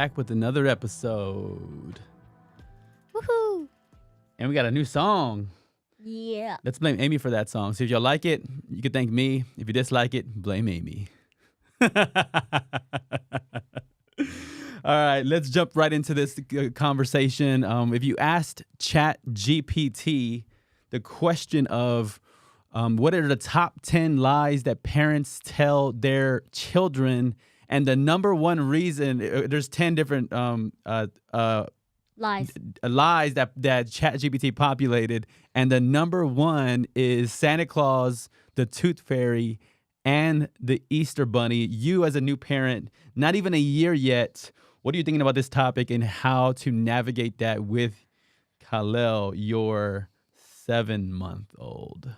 back with another episode. Woohoo! And we got a new song. Yeah. Let's blame Amy for that song. So if y'all like it, you can thank me. If you dislike it, blame Amy. All right, let's jump right into this conversation. If you asked ChatGPT the question of what are the top 10 lies that parents tell their children, and the number one reason, there's 10 different Lies. lies that ChatGPT populated, and the number one is Santa Claus, the Tooth Fairy, and the Easter Bunny. You as a new parent, not even a year yet, what are you thinking about this topic and how to navigate that with Khalil, your 7-month-old?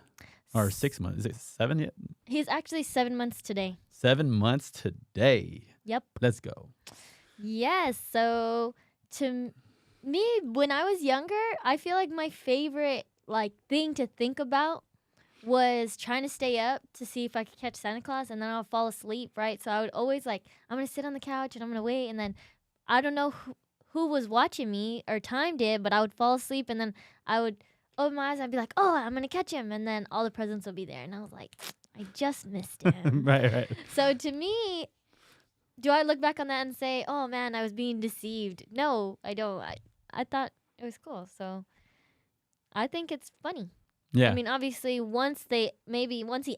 Or 6 months. Is it 7 yet? He's actually 7 months today. 7 months today. Yep. Let's go. Yes. So to me, when I was younger, I feel like my favorite thing to think about was trying to stay up to see if I could catch Santa Claus, and then I'll fall asleep, right? So I would always I'm going to sit on the couch and I'm going to wait, and then I don't know who was watching me or timed it, but I would fall asleep, and then I would open my eyes and I'd be like, oh, I'm going to catch him, and then all the presents would be there, and I was like, I just missed him. Right. So to me, do I look back on that and say, oh man, I was being deceived? No, I don't. I thought it was cool, so I think it's funny. Yeah. I mean, obviously, once he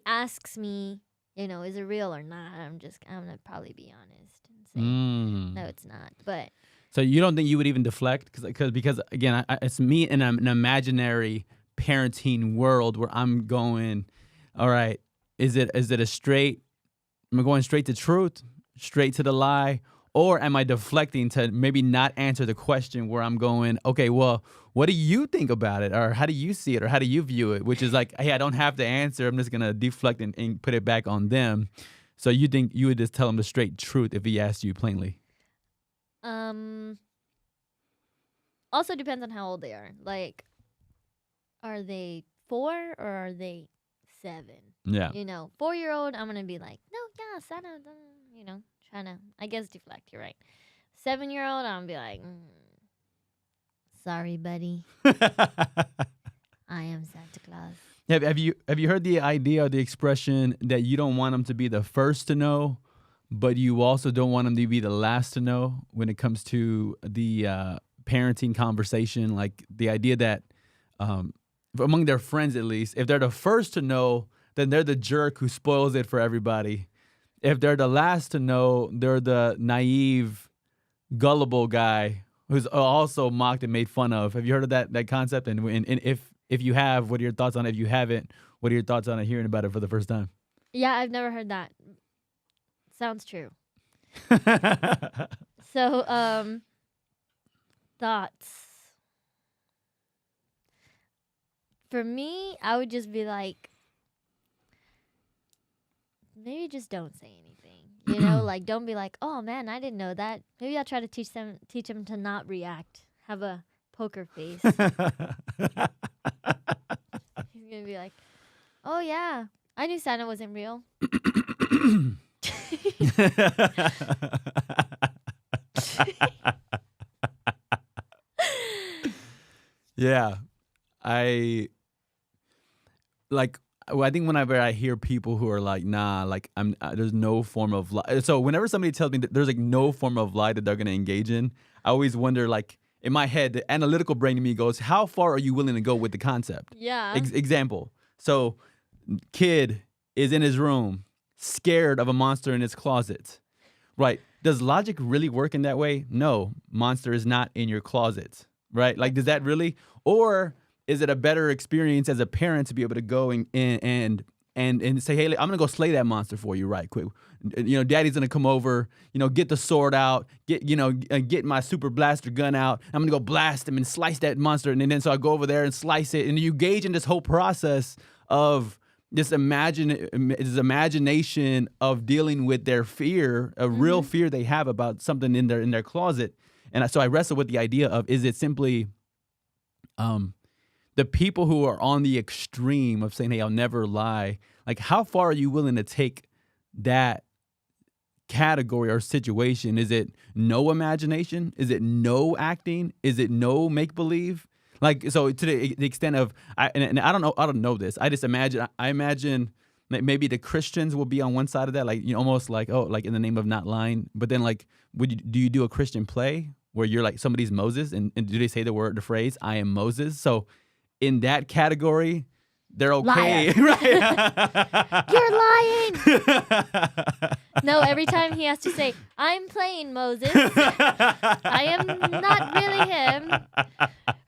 asks me, is it real or not, I'm gonna probably be honest and say, no, it's not. But so you don't think you would even deflect? Because again, it's me in an imaginary parenting world where I'm going, all right, is it a straight, am I going straight to truth, straight to the lie? Or am I deflecting to maybe not answer the question where I'm going, okay, well, what do you think about it? Or how do you see it? Or how do you view it? Which is like, hey, I don't have to answer. I'm just going to deflect and put it back on them. So you think you would just tell them the straight truth if he asked you plainly? Also depends on how old they are. Like, are they 4 or are they 7? Yeah. 4-year-old, I'm going to be like, no, yeah, Santa, trying to, I guess, deflect. You're right. 7-year-old, I'm going to be like, sorry, buddy. I am Santa Claus. Have you heard the idea or the expression that you don't want them to be the first to know, but you also don't want them to be the last to know when it comes to the parenting conversation? Like the idea that among their friends, at least, if they're the first to know, then they're the jerk who spoils it for everybody. If they're the last to know, they're the naive, gullible guy who's also mocked and made fun of. Have you heard of that concept? And if you have, what are your thoughts on it? If you haven't, what are your thoughts on it, hearing about it for the first time? Yeah, I've never heard that. Sounds true. So, thoughts. For me, I would just be like, maybe just don't say anything. Don't be like, oh man, I didn't know that. Maybe I'll try to teach them to not react. Have a poker face. He's gonna be like, oh yeah, I knew Santa wasn't real. Yeah. I think whenever I hear people who are like, nah, like there's no form of lie. So whenever somebody tells me that there's like no form of lie that they're going to engage in, I always wonder, like in my head, the analytical brain in me goes, how far are you willing to go with the concept? Yeah. Example. So kid is in his room, scared of a monster in his closet. Right. Does logic really work in that way? No, monster is not in your closet. Right. Like, does that really, or is it a better experience as a parent to be able to go and say, hey, I'm going to go slay that monster for you right quick. Daddy's going to come over, get the sword out, get my super blaster gun out. I'm going to go blast him and slice that monster. And then so I go over there and slice it. And you engage in this whole process of this imagination of dealing with their fear, a real fear they have about something in their closet. And so I wrestle with the idea of, is it simply the people who are on the extreme of saying, hey, I'll never lie, like how far are you willing to take that category or situation? Is it no imagination? Is it no acting? Is it no make believe? Like, so to the extent of, and I don't know this. I just imagine. I imagine maybe the Christians will be on one side of that, like, almost like, oh, like in the name of not lying. But then, like, do you do a Christian play where you're like somebody's Moses, and do they say the phrase "I am Moses"? So in that category, they're okay, right? You're lying. No, every time he has to say, "I'm playing Moses," I am not really him.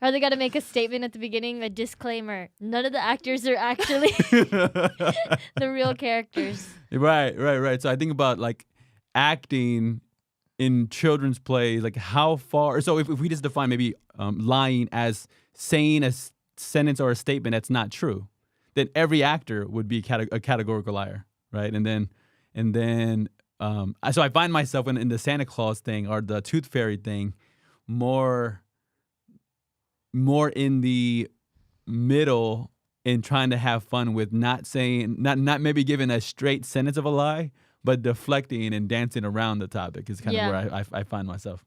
Or they got to make a statement at the beginning, a disclaimer: none of the actors are actually the real characters. Right. So I think about like acting in children's plays, like how far. So if we just define maybe lying as saying a sentence or a statement that's not true, then every actor would be a categorical liar, right? And then so I find myself in the Santa Claus thing or the Tooth Fairy thing more in the middle in trying to have fun with not saying, not maybe giving a straight sentence of a lie, but deflecting and dancing around the topic is kind of where I find myself.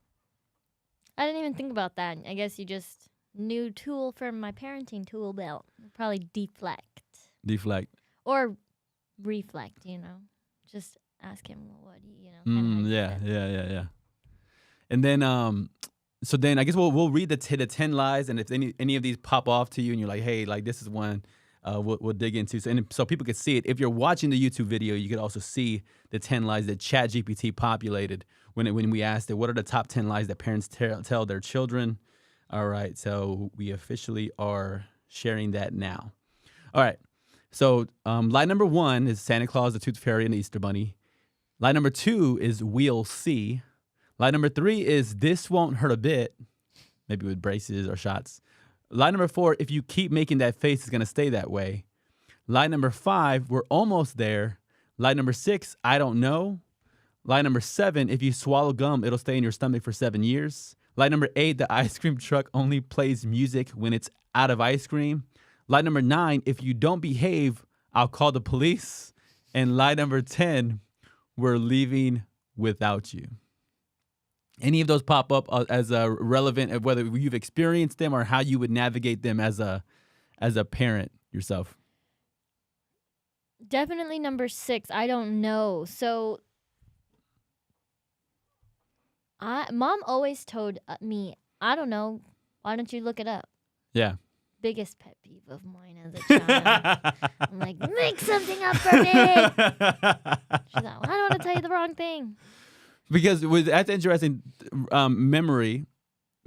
I didn't even think about that. I guess you just new tool for my parenting tool belt. Probably deflect. Or reflect, Just ask him what, Yeah. And then so then I guess we'll read the 10 lies, and if any of these pop off to you and you're like, hey, like this is one we'll dig into. So people could see it. If you're watching the YouTube video, you could also see the 10 lies that ChatGPT populated when we asked it, what are the top 10 lies that parents tell their children? All right, so we officially are sharing that now. All right, so lie number 1 is Santa Claus, the Tooth Fairy, and the Easter Bunny. Lie number 2 is we'll see. Lie number 3 is this won't hurt a bit, maybe with braces or shots. Lie number 4, if you keep making that face, it's going to stay that way. Lie number 5, we're almost there. Lie number 6, I don't know. Lie number 7, if you swallow gum, it'll stay in your stomach for 7 years. Lie number 8, the ice cream truck only plays music when it's out of ice cream. Lie number 9, if you don't behave, I'll call the police. And lie number 10, we're leaving without you. Any of those pop up as relevant, whether you've experienced them or how you would navigate them as a parent yourself? Definitely number 6. I don't know. So, Mom always told me, I don't know. Why don't you look it up? Yeah. Biggest pet peeve of mine as a child. I'm like, make something up for me. She's like, I don't want to tell you the wrong thing. Because that's interesting memory,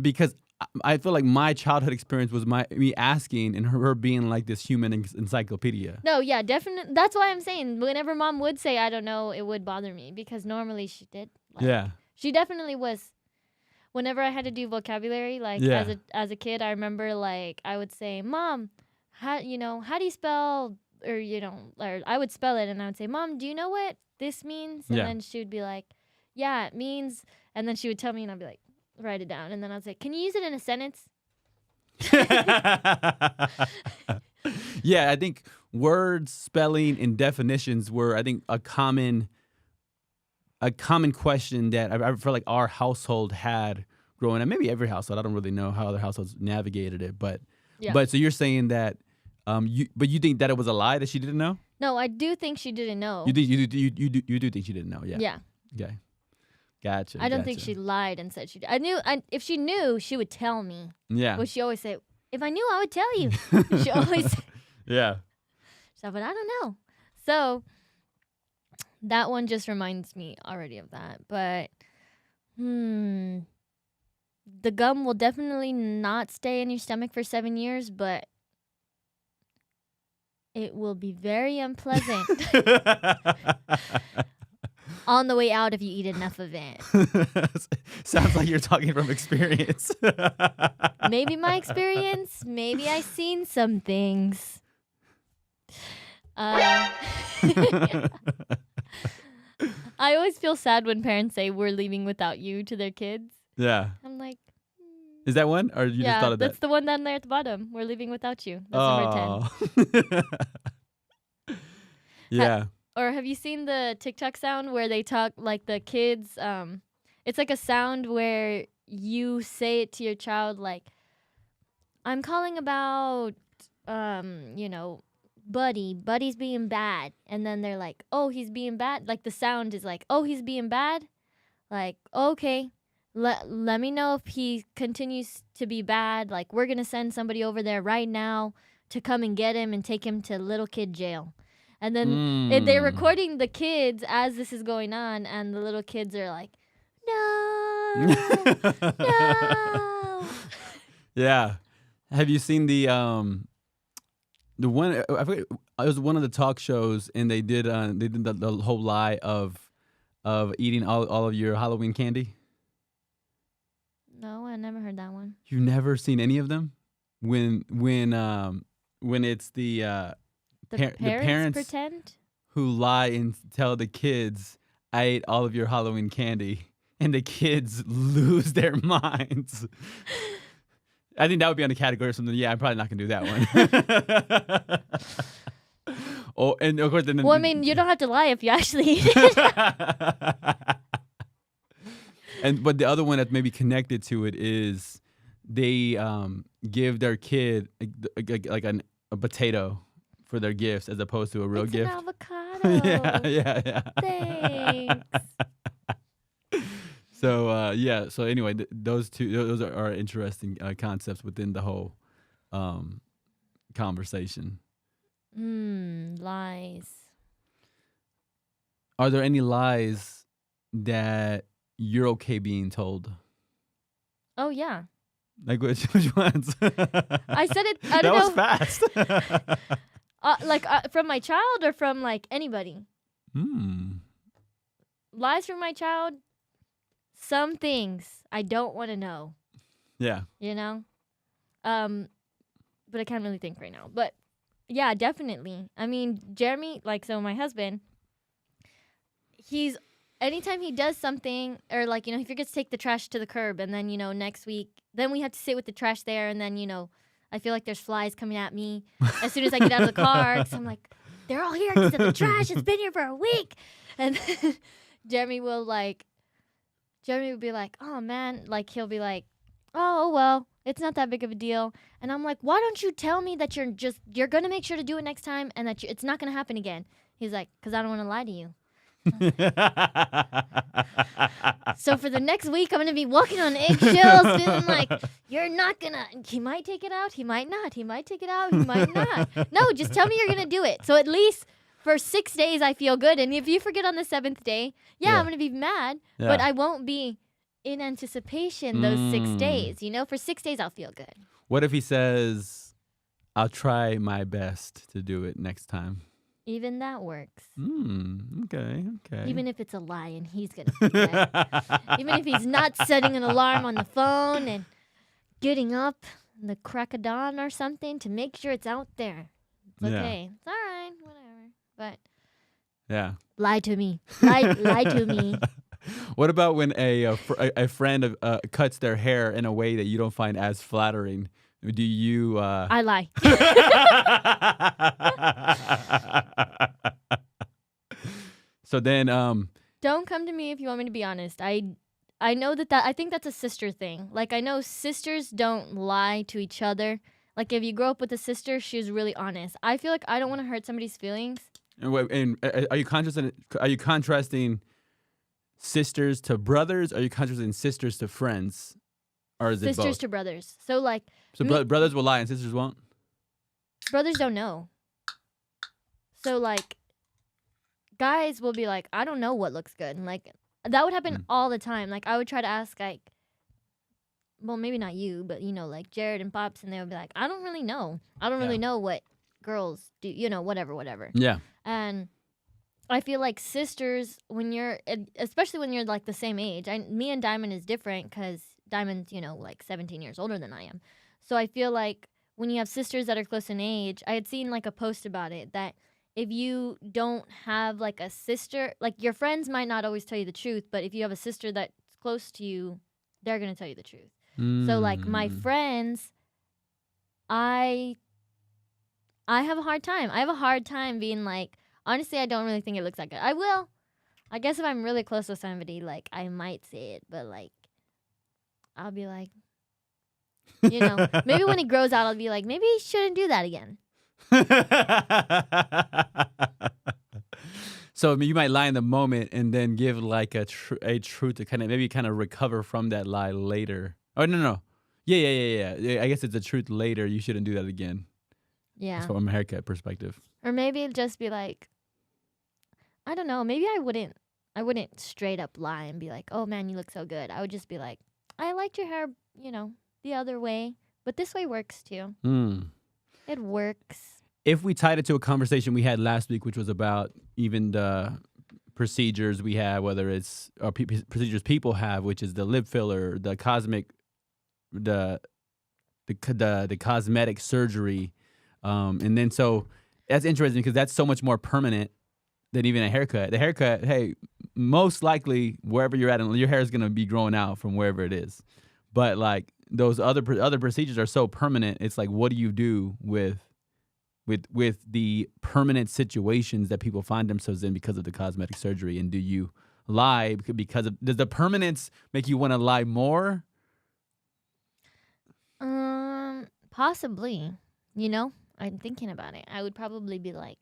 because I feel like my childhood experience was me asking and her being like this human encyclopedia. No, yeah, definitely. That's why I'm saying whenever Mom would say, I don't know, it would bother me because normally she did. Yeah. She definitely was. Whenever I had to do vocabulary, like as a kid, I remember like I would say, Mom, how do you spell, or I would spell it and I would say, Mom, do you know what this means? And then she would be like, yeah, it means, and then she would tell me and I'd be like, write it down. And then I'd say, can you use it in a sentence? Yeah, I think words, spelling, and definitions were, I think, a common question that I feel like our household had growing up. Maybe every household. I don't really know how other households navigated it, but so you're saying that you think that it was a lie that she didn't know? No, I do think she didn't know. You do think she didn't know? Yeah. Yeah. Okay. Gotcha. I don't think she lied and said she did. If she knew, she would tell me. Yeah. But she always said, if I knew, I would tell you. She always. Yeah. So, but I don't know. So that one just reminds me already of that. But the gum will definitely not stay in your stomach for 7 years, but it will be very unpleasant on the way out if you eat enough of it. Sounds like you're talking from experience. Maybe my experience. Maybe I've seen some things. I always feel sad when parents say we're leaving without you to their kids. Yeah. I'm like, is that one? Or you just thought of that? That's the one down there at the bottom. We're leaving without you. That's number 10. Yeah. Or have you seen the TikTok sound where they talk like the kids? It's like a sound where you say it to your child, like, "I'm calling about, you know, Buddy. Buddy's being bad," and then they're like, "Oh, he's being bad." Like the sound is like, "Oh, he's being bad." Like, okay, let me know if he continues to be bad. Like, we're gonna send somebody over there right now to come and get him and take him to little kid jail. And then they're recording the kids as this is going on, and the little kids are like, "No, no." Yeah. Have you seen the one? I forget, it was one of the talk shows, and they did the whole lie of eating all of your Halloween candy. No, I never heard that one. You've never seen any of them? When it's the parents pretend? who lie and tell the kids, "I ate all of your Halloween candy," and the kids lose their minds. I think that would be on the category of something. Yeah, I'm probably not gonna do that one. Oh, and of course, then. Well, I mean, you don't have to lie if you actually eat it. But the other one that's maybe connected to it is they give their kid like a potato for their gifts as opposed to a real It's gift. an avocado. Yeah. Thanks. So So anyway, those are interesting concepts within the whole conversation. Lies. Are there any lies that you're okay being told? Oh yeah. Like which ones? I said it. I That don't was know. fast. From my child or from like anybody. Lies from my child. Some things I don't want to know. Yeah. You know. But I can't really think right now. But yeah, definitely. I mean, Jeremy, like, so my husband, anytime he does something, or like, he forgets to take the trash to the curb, and then, next week, then we have to sit with the trash there, and then, I feel like there's flies coming at me as soon as I get out of the car, because I'm like, they're all here because of the trash. It's been here for a week. And then Jeremy will be like, oh man, like, he'll be like, oh, well, it's not that big of a deal. And I'm like, why don't you tell me that you're going to make sure to do it next time and that it's not going to happen again? He's like, because I don't want to lie to you. So for the next week, I'm going to be walking on eggshells, feeling like, you're not going to, he might take it out, he might not, he might take it out, he might not. No, just tell me you're going to do it. So at least for 6 days, I feel good. And if you forget on the 7th day, I'm going to be mad, but I won't be in anticipation those 6 days. For 6 days, I'll feel good. What if he says, I'll try my best to do it next time? Even that works. Okay. Even if it's a lie and he's going to forget. Even if he's not setting an alarm on the phone and getting up in the crack of dawn or something to make sure it's out there. It's okay. It's all right. Whatever. But lie to me. Lie to me. What about when a friend cuts their hair in a way that you don't find as flattering? Do you? I lie. So then, don't come to me if you want me to be honest. I know that I think that's a sister thing. Like, I know sisters don't lie to each other. Like, if you grow up with a sister, she's really honest. I feel like I don't want to hurt somebody's feelings. And are you contrasting sisters to brothers? Or are you contrasting sisters to friends? Or is it both? Sisters to brothers. So, like... brothers will lie and sisters won't? Brothers don't know. So, like, guys will be like, I don't know what looks good. And, like, that would happen all the time. Like, I would try to ask, like... Well, maybe not you, but, like, Jared and Pops, and they would be like, I don't really know. I don't really know what girls do. Whatever. Yeah. And I feel like sisters, especially when you're, like, the same age... Me and Diamond is different because... Diamond's, like 17 years older than I am. So I feel like when you have sisters that are close in age, I had seen like a post about it that if you don't have like a sister, like your friends might not always tell you the truth, but if you have a sister that's close to you, they're going to tell you the truth. So like my friends, I have a hard time. I have a hard time being like, Honestly, I don't really think it looks that good. I will. I guess if I'm really close with somebody, like I might say it, but like I'll be like, maybe when he grows out, I'll be like, maybe he shouldn't do that again. So I mean, you might lie in the moment and then give like a truth to kind of recover from that lie later. Oh no. Yeah. I guess it's a truth later. You shouldn't do that again. Yeah. That's from a haircut perspective. Or maybe just be like, I don't know. Maybe I wouldn't straight up lie and be like, oh man, you look so good. I would just be like, I liked your hair, the other way, but this way works too. It works. If we tied it to a conversation we had last week, which was about even the procedures we have, whether it's procedures people have, which is the lip filler, the cosmetic surgery, and then so that's interesting because that's so much more permanent than even a haircut. The haircut, hey, most likely wherever you're at, your hair is gonna be growing out from wherever it is. But like those other procedures are so permanent. It's like, what do you do with the permanent situations that people find themselves in because of the cosmetic surgery? And do you lie does the permanence make you want to lie more? Possibly. I'm thinking about it. I would probably be like,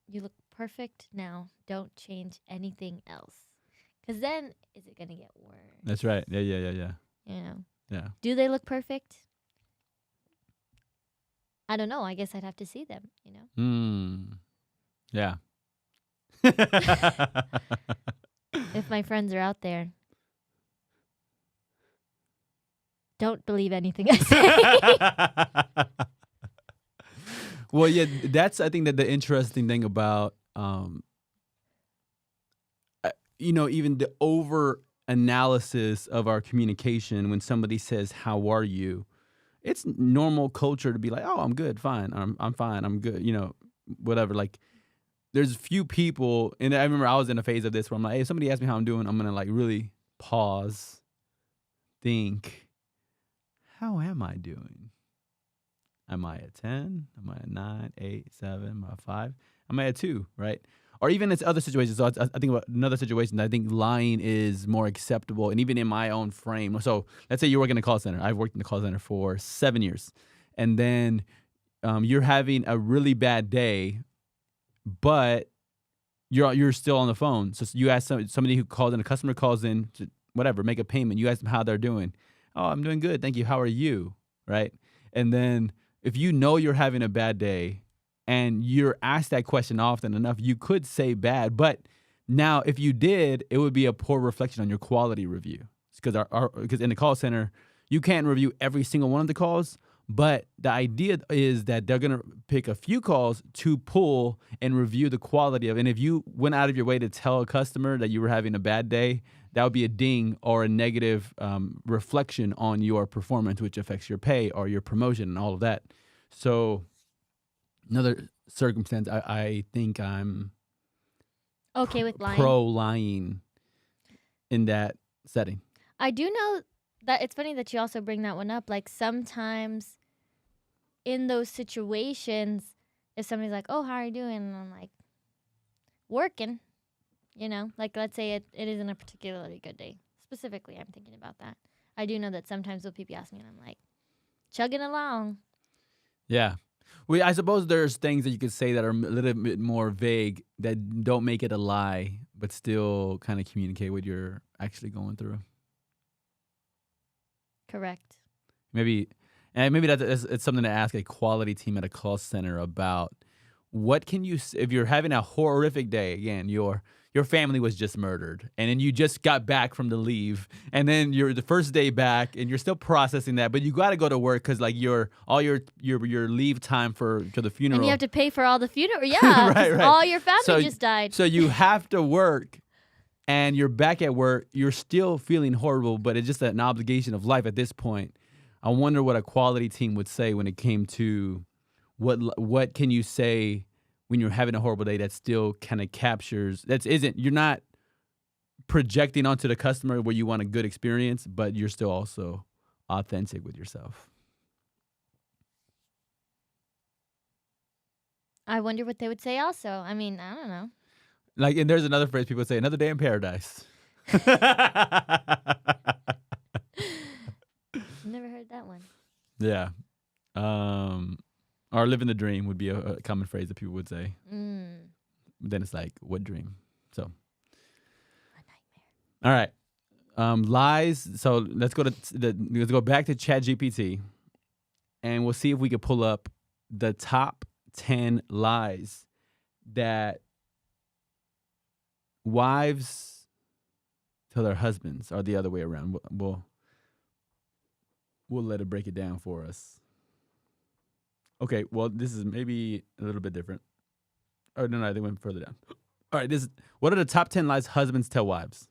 you look perfect now. Don't change anything else. Because then, is it going to get worse? That's right. Yeah. Yeah. Do they look perfect? I don't know. I guess I'd have to see them, Yeah. If my friends are out there, don't believe anything I say. Well, yeah, that's, I think that the interesting thing about, even the over analysis of our communication when somebody says, how are you? It's normal culture to be like, oh, I'm good, fine, I'm fine, I'm good, whatever. Like, there's few people, and I remember I was in a phase of this where I'm like, hey, if somebody asks me how I'm doing, I'm gonna like really pause, think, how am I doing? Am I at 10? Am I at 9, 8, 7? Am I at 5? Am I at 2, right? Or even in other situations. So I think about another situation that I think lying is more acceptable, and even in my own frame. So let's say you work in a call center. I've worked in the call center for 7 years. And then you're having a really bad day, but you're still on the phone. So you ask somebody who calls in, a customer calls in to whatever, make a payment. You ask them how they're doing. Oh, I'm doing good, thank you. How are you? Right? And then if you know you're having a bad day and you're asked that question often enough, you could say bad. But now if you did, it would be a poor reflection on your quality review. Because in the call center, you can't review every single one of the calls. But the idea is that they're going to pick a few calls to pull and review the quality of. And if you went out of your way to tell a customer that you were having a bad day, that would be a ding or a negative reflection on your performance, which affects your pay or your promotion and all of that. So another circumstance, I think I'm okay with lying. Pro-lying in that setting. I do know that it's funny that you also bring that one up. Like sometimes in those situations, if somebody's like, oh, how are you doing? And I'm like, working, like let's say it isn't a particularly good day. Specifically, I'm thinking about that. I do know that sometimes when people ask me and I'm like, chugging along. Yeah. Well, I suppose there's things that you could say that are a little bit more vague that don't make it a lie, but still kind of communicate what you're actually going through. Correct. Maybe it's something to ask a quality team at a call center about. What can you, if you're having a horrific day, again, your family was just murdered, and then you just got back from the leave, and then you're the first day back, and you're still processing that, but you got to go to work because like all your leave time to the funeral, and you have to pay for all the funeral. Yeah, right. All your family just died. So you have to work, and you're back at work. You're still feeling horrible, but it's just an obligation of life at this point. I wonder what a quality team would say when it came to what can you say when you're having a horrible day that still kind of captures, you're not projecting onto the customer where you want a good experience, but you're still also authentic with yourself. I wonder what they would say also. I mean, I don't know. Like, and there's another phrase people say, another day in paradise. Never heard that one. Yeah. Or living the dream would be a common phrase that people would say. Mm. Then it's like, what dream? So, A nightmare. all right. Lies. So let's go back to ChatGPT, and we'll see if we can pull up the top 10 lies that wives tell their husbands, or the other way around. We'll let it break it down for us. Okay, well, this is maybe a little bit different. Oh, no, they went further down. All right, what are the top 10 lies husbands tell wives?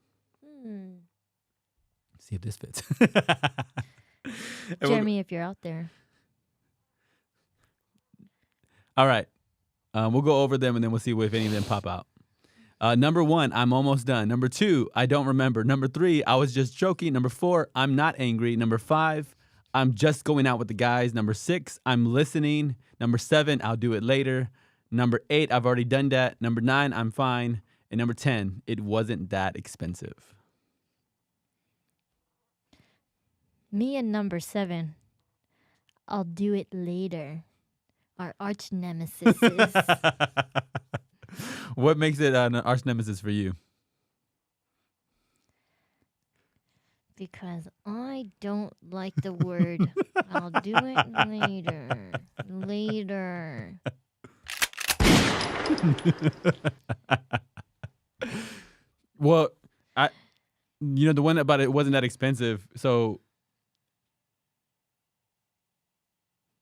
See if this fits. Jeremy, if you're out there. All right. We'll go over them, and then we'll see if any of them pop out. Number 1, I'm almost done. Number 2, I don't remember. Number 3, I was just joking. Number 4, I'm not angry. Number 5, I'm just going out with the guys. Number 6, I'm listening. Number 7, I'll do it later. Number 8, I've already done that. Number 9, I'm fine. And number 10, it wasn't that expensive. Me and number 7, I'll do it later. Our arch nemesis. What makes it an arch nemesis for you? Because I don't like the word. I'll do it later. Later. Well, the one about it wasn't that expensive. So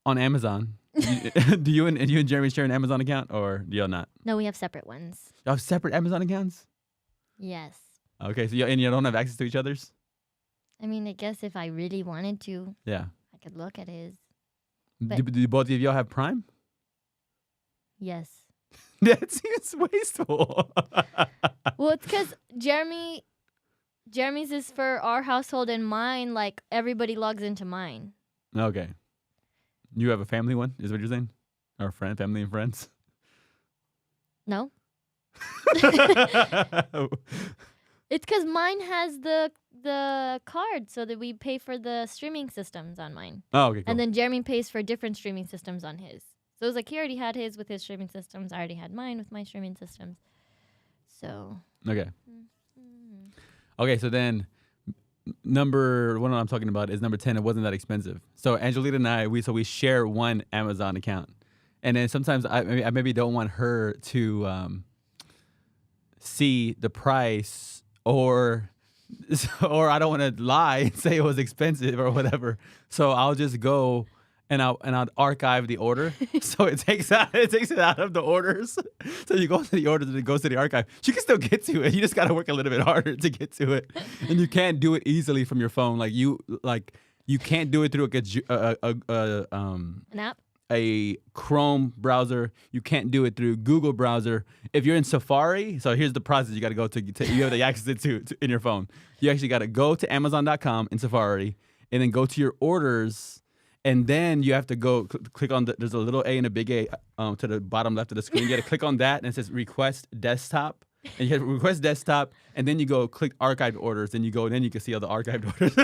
on Amazon, do you and Jeremy share an Amazon account, or do y'all not? No, we have separate ones. Y'all have separate Amazon accounts? Yes. Okay, so you don't have access to each other's? I mean, I guess if I really wanted to, Yeah. I could look at his. Do both of y'all have Prime? Yes. That seems wasteful. Well, it's because Jeremy's is for our household, and mine, like, everybody logs into mine. Okay. You have a family one, is what you're saying? Or family and friends? No. It's because mine has the card, so that we pay for the streaming systems on mine. Oh, okay, cool. And then Jeremy pays for different streaming systems on his. So it was like he already had his with his streaming systems. I already had mine with my streaming systems. So. Okay. Okay, so then number one I'm talking about is number 10. It wasn't that expensive. So Angelita and I, we share one Amazon account. And then sometimes I maybe don't want her to see the price, or I don't want to lie and say it was expensive or whatever. So I'll just go and I'll archive the order. So it takes it out of the orders. So you go to the orders and it goes to the archive. You can still get to it. You just got to work a little bit harder to get to it. And you can't do it easily from your phone. You can't do it through An app? a Chrome browser. You can't do it through Google browser. If you're in Safari, so here's the process you got to go to you have to access it to in your phone. You actually got to go to Amazon.com in Safari and then go to your orders. And then you have to go click on there's a little A and a big A to the bottom left of the screen. You got to click on that, and it says request desktop. And you have to request desktop, and then you go click archived orders. Then you can see all the archived orders.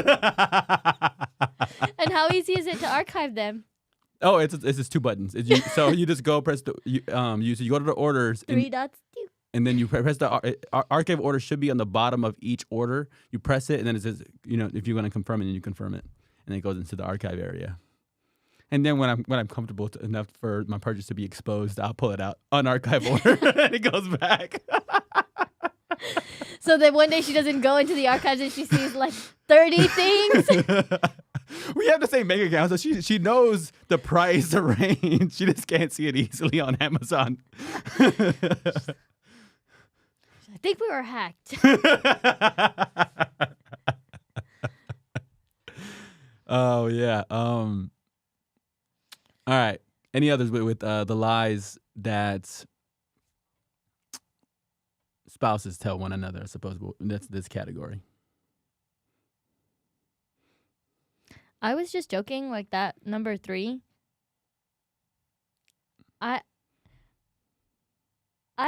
And how easy is it to archive them? Oh, it's just 2 buttons. So you just go press you go to the orders. 3 dots. And then you press the archive order should be on the bottom of each order. You press it, and then it says if you're going to confirm it, then you confirm it, and then it goes into the archive area. And then when I'm comfortable enough for my purchase to be exposed, I'll pull it out on archive order, and it goes back. So that one day she doesn't go into the archives and she sees like 30 things. We have the same bank account, so she knows the price, the range. She just can't see it easily on Amazon. I think we were hacked. Oh yeah. All right. Any others with the lies that spouses tell one another? I suppose that's this category. I was just joking, like that number 3.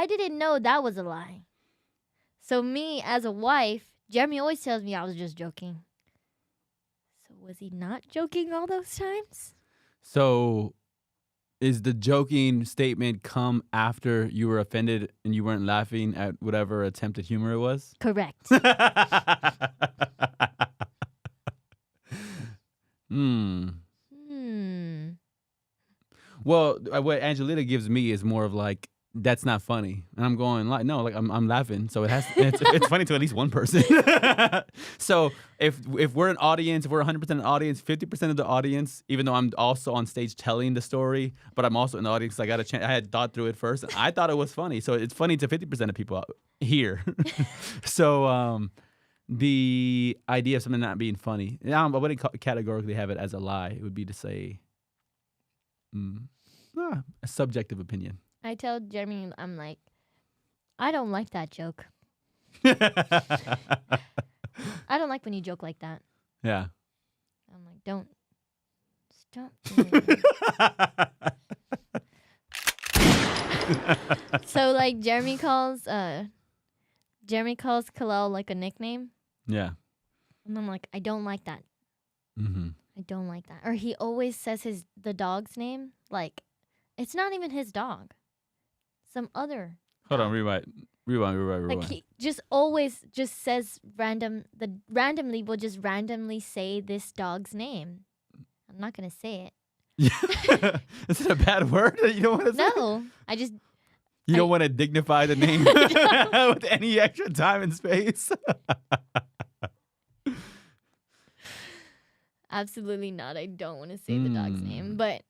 I didn't know that was a lie. So me as a wife, Jeremy always tells me I was just joking. So was he not joking all those times? So is the joking statement come after you were offended and you weren't laughing at whatever attempted humor it was? Correct. Hmm. Hmm. Well, what Angelita gives me is more of like, that's not funny, and I'm going like, no, like I'm laughing, so it's funny to at least one person. So if we're an audience, if we're 100% an audience, 50% of the audience, even though I'm also on stage telling the story, but I'm also in the audience, I got a chance. I had thought through it first. I thought it was funny, so it's funny to 50% of people here. So the idea of something not being funny, I wouldn't categorically have it as a lie. It would be to say, a subjective opinion. I tell Jeremy, I'm like, I don't like that joke. Yeah. I don't like when you joke like that. I'm like, don't. Stop doing that. So like Jeremy calls Kalel like a nickname. Yeah. And I'm like, I don't like that. Mm-hmm. I don't like that. Or he always says the dog's name. Like, it's not even his dog. Some other. Hold on, dog. rewind. Like he just always just says randomly will just randomly say this dog's name. I'm not gonna say it. Is it a bad word that you don't want to say? No, I just You don't want to dignify the name with any extra time and space? absolutely not. I don't want to say the dog's name, but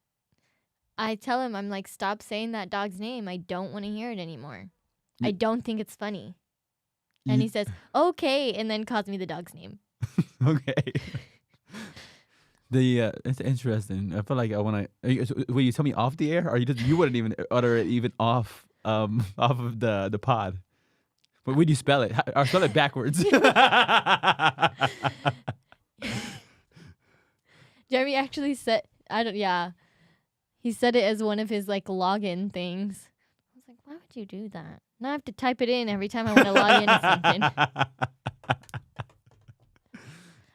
I tell him, I'm like, stop saying that dog's name. I don't want to hear it anymore. I don't think it's funny. And he says, okay, and then calls me the dog's name. Okay. It's interesting. I feel like I want to. Will you tell me off the air, or you wouldn't even utter it even off of the pod? But would you spell it? Or spell it backwards? Jeremy actually said, he said it as one of his like login things. I was like, why would you do that? Now I have to type it in every time I want to log into something.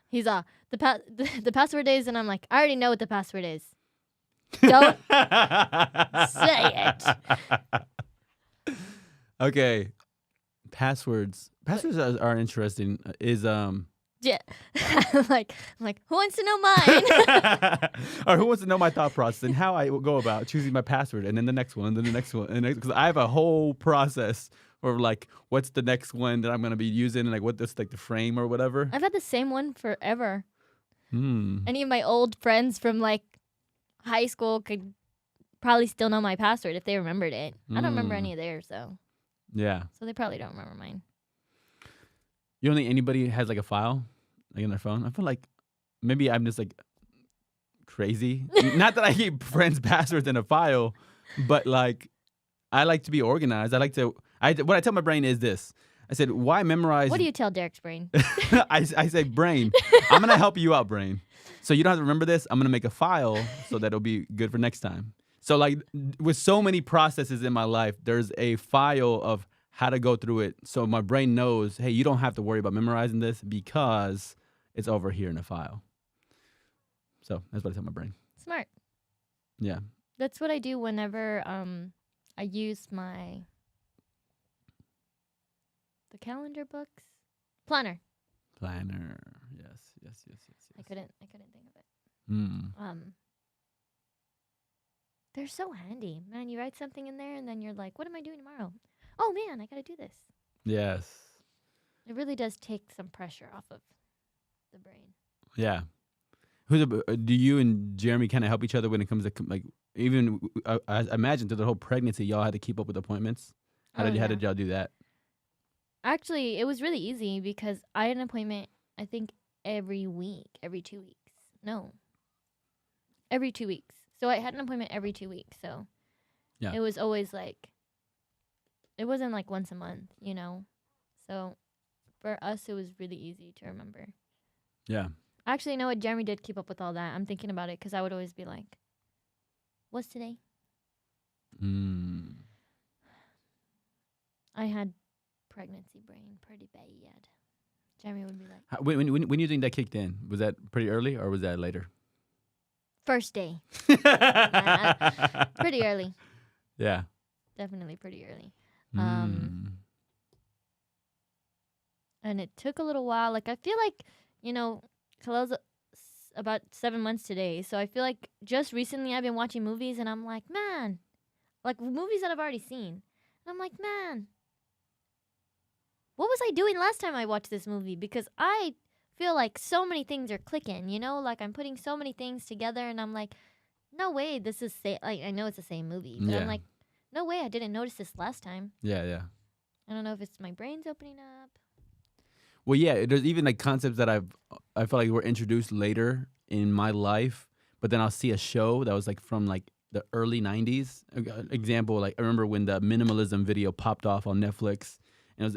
He's the password is, and I'm like, I already know what the password is. Don't say it. Okay. Passwords are interesting. Yeah. I'm like, who wants to know mine? Or who wants to know my thought process and how I go about choosing my password, and then the next one, and then the next one, and because I have a whole process of like, what's the next one that I'm gonna be using, and like what this like the frame or whatever. I've had the same one forever. Any of my old friends from like high school could probably still know my password if they remembered it. I don't remember any of theirs though. Yeah. So they probably don't remember mine. You don't think anybody has like a file like in their phone? I feel like maybe I'm just like crazy. Not that I keep friends' passwords in a file, but like I like to be organized. What I tell my brain is this. I said, why memorize? What do you tell Derek's brain? I say, brain, I'm going to help you out, brain. So you don't have to remember this. I'm going to make a file so that it'll be good for next time. So like with so many processes in my life, there's a file of how to go through it. So my brain knows, hey, you don't have to worry about memorizing this because it's over here in a file. So that's what I tell my brain. Smart. Yeah. That's what I do whenever I use the calendar books. Planner. Yes. I couldn't think of it. They're so handy. Man, you write something in there and then you're like, what am I doing tomorrow? Oh man, I gotta do this. Yes. It really does take some pressure off of the brain. Yeah. Do you and Jeremy kind of help each other when it comes to like even I imagine through the whole pregnancy y'all had to keep up with appointments? How did y'all do that? Actually, it was really easy because I had an appointment I think every 2 weeks. No. Every 2 weeks. So I had an appointment every 2 weeks. So yeah. It was always like it wasn't like once a month, you know. So for us it was really easy to remember. Yeah. Actually, you know what? Jeremy did keep up with all that. I'm thinking about it because I would always be like, what's today? I had pregnancy brain pretty bad. Jeremy would be like, When do you think that kicked in? Was that pretty early or was that later? first day. Pretty early. Yeah. Definitely pretty early. Mm. And it took a little while. Like, I feel like, Khalil's about 7 months today. So I feel like just recently I've been watching movies and I'm like, man, like movies that I've already seen. And I'm like, man, what was I doing last time I watched this movie? Because I feel like so many things are clicking, like I'm putting so many things together and I'm like, no way this is like I know it's the same movie, but I'm like, no way I didn't notice this last time. Yeah. I don't know if it's my brain's opening up. Well, yeah, there's even like concepts that I feel like were introduced later in my life, but then I'll see a show that was like from like the early 90s. Example, like I remember when the minimalism video popped off on Netflix, and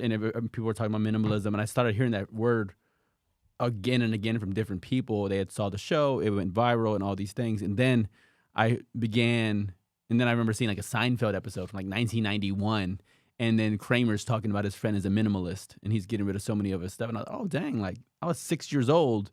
people were talking about minimalism, and I started hearing that word again and again from different people. They had saw the show, it went viral and all these things. And then I remember seeing like a Seinfeld episode from like 1991. And then Kramer's talking about his friend as a minimalist and he's getting rid of so many of his stuff. And I was like, oh, dang, like I was 6 years old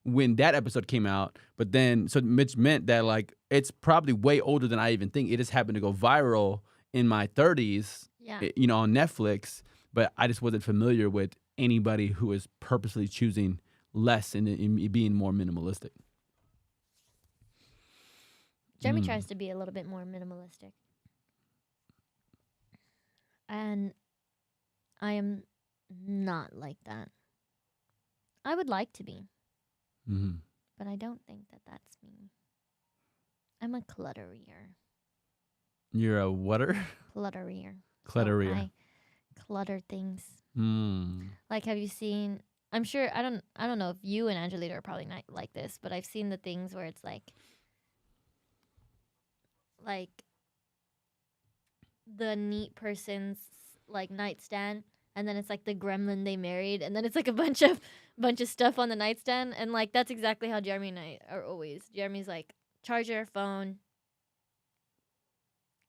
when that episode came out. But then, so Mitch meant that like it's probably way older than I even think. It just happened to go viral in my 30s, on Netflix. But I just wasn't familiar with anybody who is purposely choosing less and being more minimalistic. Jeremy tries to be a little bit more minimalistic. And I am not like that. I would like to be. Mm-hmm. But I don't think that that's me. I'm a clutterier. You're a whatter? Clutterier. Clutterier. So I clutter things. Mm. Like, have you seen? I'm sure I don't know if you and Angelita are probably not like this, but I've seen the things where it's like the neat person's like nightstand, and then it's like the gremlin they married, and then it's like a bunch of stuff on the nightstand, and like that's exactly how Jeremy and I are always. Jeremy's like charger, phone,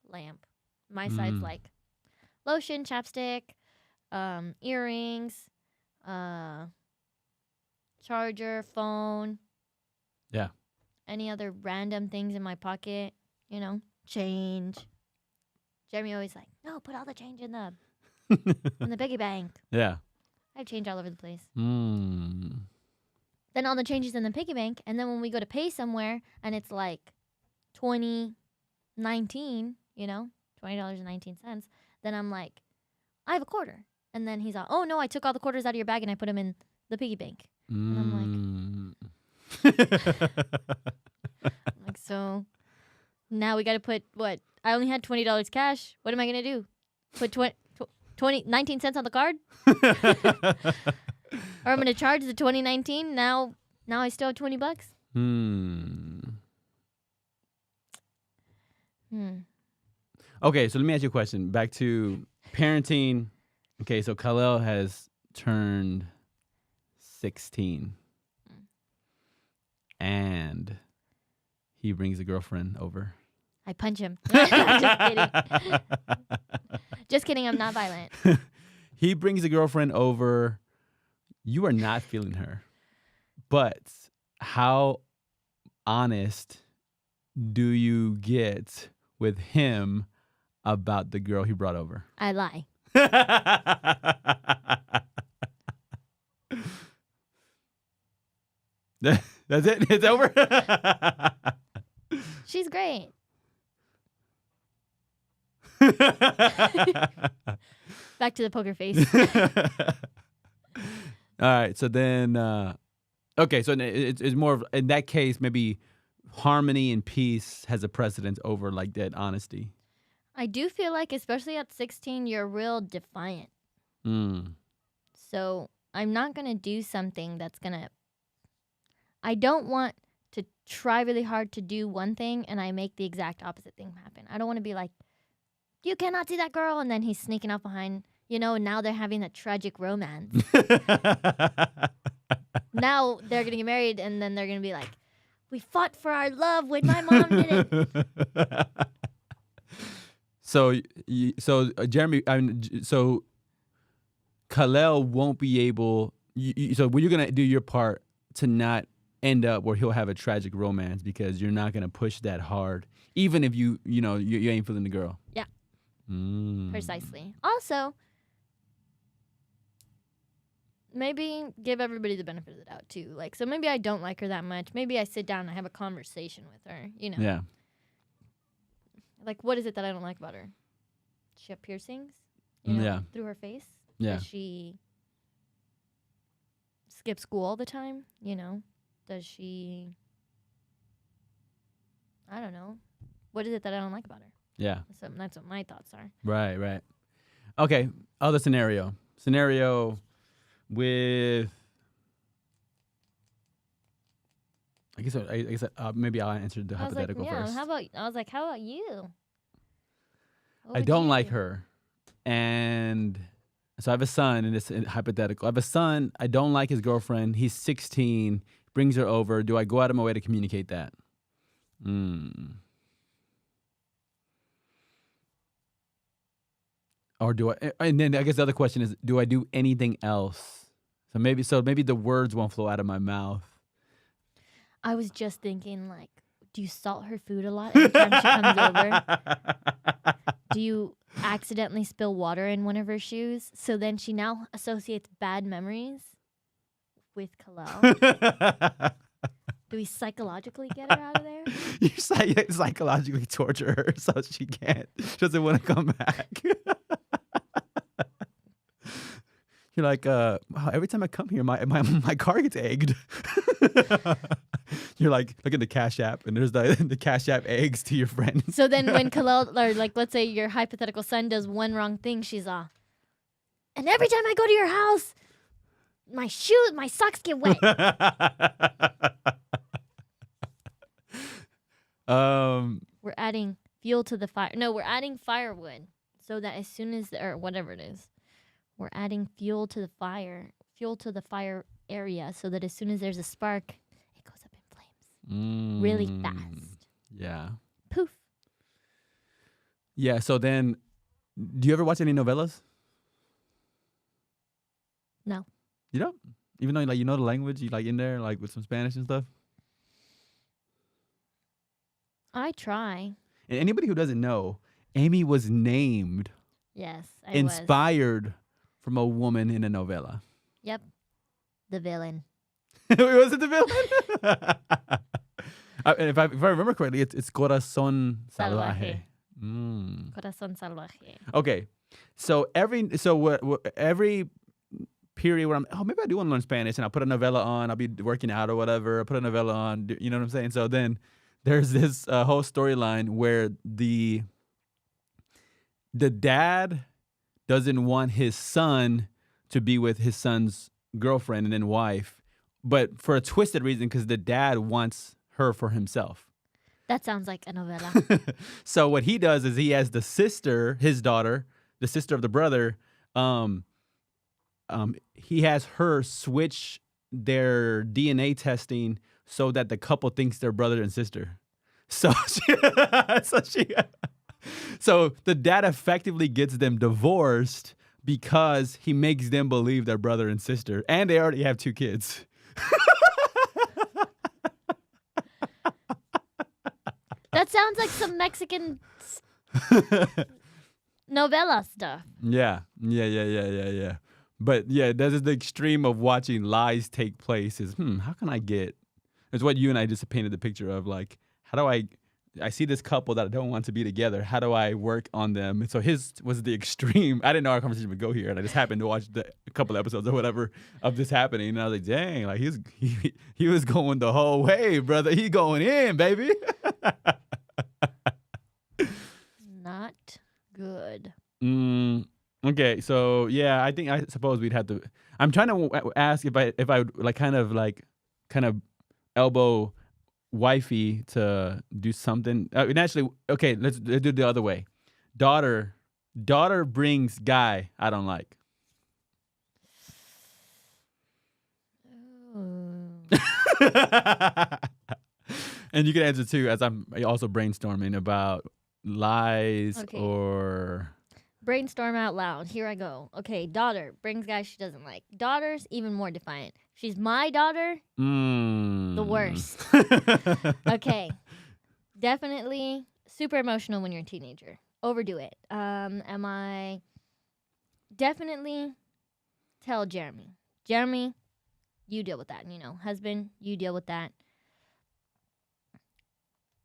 lamp. My side's like lotion, chapstick, earrings, charger, phone. Yeah. Any other random things in my pocket, change. Jeremy always like, no, put all the change in the piggy bank. Yeah. I have change all over the place. Mm. Then all the changes in the piggy bank, and then when we go to pay somewhere and it's like $20.19, $20.19, then I'm like, I have a quarter. And then he's like, oh no, I took all the quarters out of your bag and I put them in the piggy bank. And I'm like, so now we got to put what? I only had $20 cash. What am I going to do? Put 19 cents on the card? Or I'm going to charge the 2019. Now I still have $20. Okay, so let me ask you a question. Back to parenting. Okay, so Khalil has turned 16. And he brings a girlfriend over. I punch him. Just kidding. Just kidding. I'm not violent. He brings a girlfriend over. You are not feeling her. But how honest do you get with him about the girl he brought over? I lie. That's it? It's over? She's great. Back to the poker face. All right. So then, okay. So it's more of, in that case, maybe harmony and peace has a precedence over like that honesty. I do feel like, especially at 16, you're real defiant. So I'm not going to do something that's going to, I don't want to try really hard to do one thing and I make the exact opposite thing happen. I don't want to be like, you cannot see that girl. And then he's sneaking out behind, and now they're having a tragic romance. Now they're going to get married and then they're going to be like, we fought for our love when my mom did it. Jeremy, so Khalil won't be able. So you're gonna do your part to not end up where he'll have a tragic romance because you're not gonna push that hard, even if you ain't feeling the girl. Yeah. Mm. Precisely. Also, maybe give everybody the benefit of the doubt too. Like, so maybe I don't like her that much. Maybe I sit down and I have a conversation with her. Yeah. Like, what is it that I don't like about her? Does she have piercings? Yeah. Through her face? Yeah. Does she skip school all the time? Does she? I don't know. What is it that I don't like about her? Yeah. So that's what my thoughts are. Right. Okay. Other scenario with. I guess maybe I'll answer the hypothetical first. How about you? What I would don't you like do? her, and so I have a son, and it's hypothetical. I have a son. I don't like his girlfriend. He's 16. Brings her over. Do I go out of my way to communicate that? Or do I? And then I guess the other question is, do I do anything else? So maybe the words won't flow out of my mouth. I was just thinking, like, do you salt her food a lot every time she comes over? Do you accidentally spill water in one of her shoes? So then she now associates bad memories with Khalil. Do we psychologically get her out of there? You psychologically torture her so she doesn't want to come back. You're like, wow, every time I come here, my car gets egged. You're like, look at the Cash App, and there's the Cash App eggs to your friend. So then when Khalil, or like, let's say your hypothetical son does one wrong thing, she's and every time I go to your house, my socks get wet. We're adding fuel to the fire. No, we're adding firewood so that as soon as, or whatever it is, we're adding fuel to the fire area so that as soon as there's a spark, it goes up in flames really fast. Yeah. Poof. Yeah. So then, do you ever watch any novellas? No. You don't? Even though you know the language, you in there with some Spanish and stuff? I try. And anybody who doesn't know, Amy was named, Yes, inspired from a woman in a novella. Yep. The villain. Was it the villain? If I remember correctly, it's Corazón Salvaje. Corazón Salvaje. Okay. So every period where maybe I do want to learn Spanish, and I'll put a novella on. I'll be working out or whatever. I'll put a novella on. You know what I'm saying? So then there's this whole storyline where the dad doesn't want his son to be with his son's girlfriend and then wife, but for a twisted reason, because the dad wants her for himself. That sounds like a novella. So what he does is he has the sister, his daughter, the sister of the brother, he has her switch their DNA testing so that the couple thinks they're brother and sister. So so the dad effectively gets them divorced because he makes them believe they're brother and sister, and they already have 2 kids. That sounds like some Mexican novella stuff. Yeah. But yeah, that is the extreme of watching lies take place is, how can I get, it's what you and I just painted the picture of, like, how do I see this couple that I don't want to be together. How do I work on them? And so his was the extreme. I didn't know our conversation would go here, and I just happened to watch a couple episodes or whatever of this happening. And I was like, dang, like he was going the whole way, brother. He going in, baby. Not good. Okay, so yeah, I suppose we'd have to. I'm trying to ask if I would like kind of elbow wifey to do something. And actually, okay, let's do it the other way. Daughter brings guy I don't like. And you can answer too, as I'm also brainstorming about lies Okay. or Brainstorm out loud. Here I go. Okay, daughter brings guys she doesn't like. Daughter's even more defiant. She's my daughter. The worst. Okay. Definitely super emotional when you're a teenager. Overdo it. Am I definitely tell Jeremy. Jeremy, you deal with that. You know, husband, you deal with that.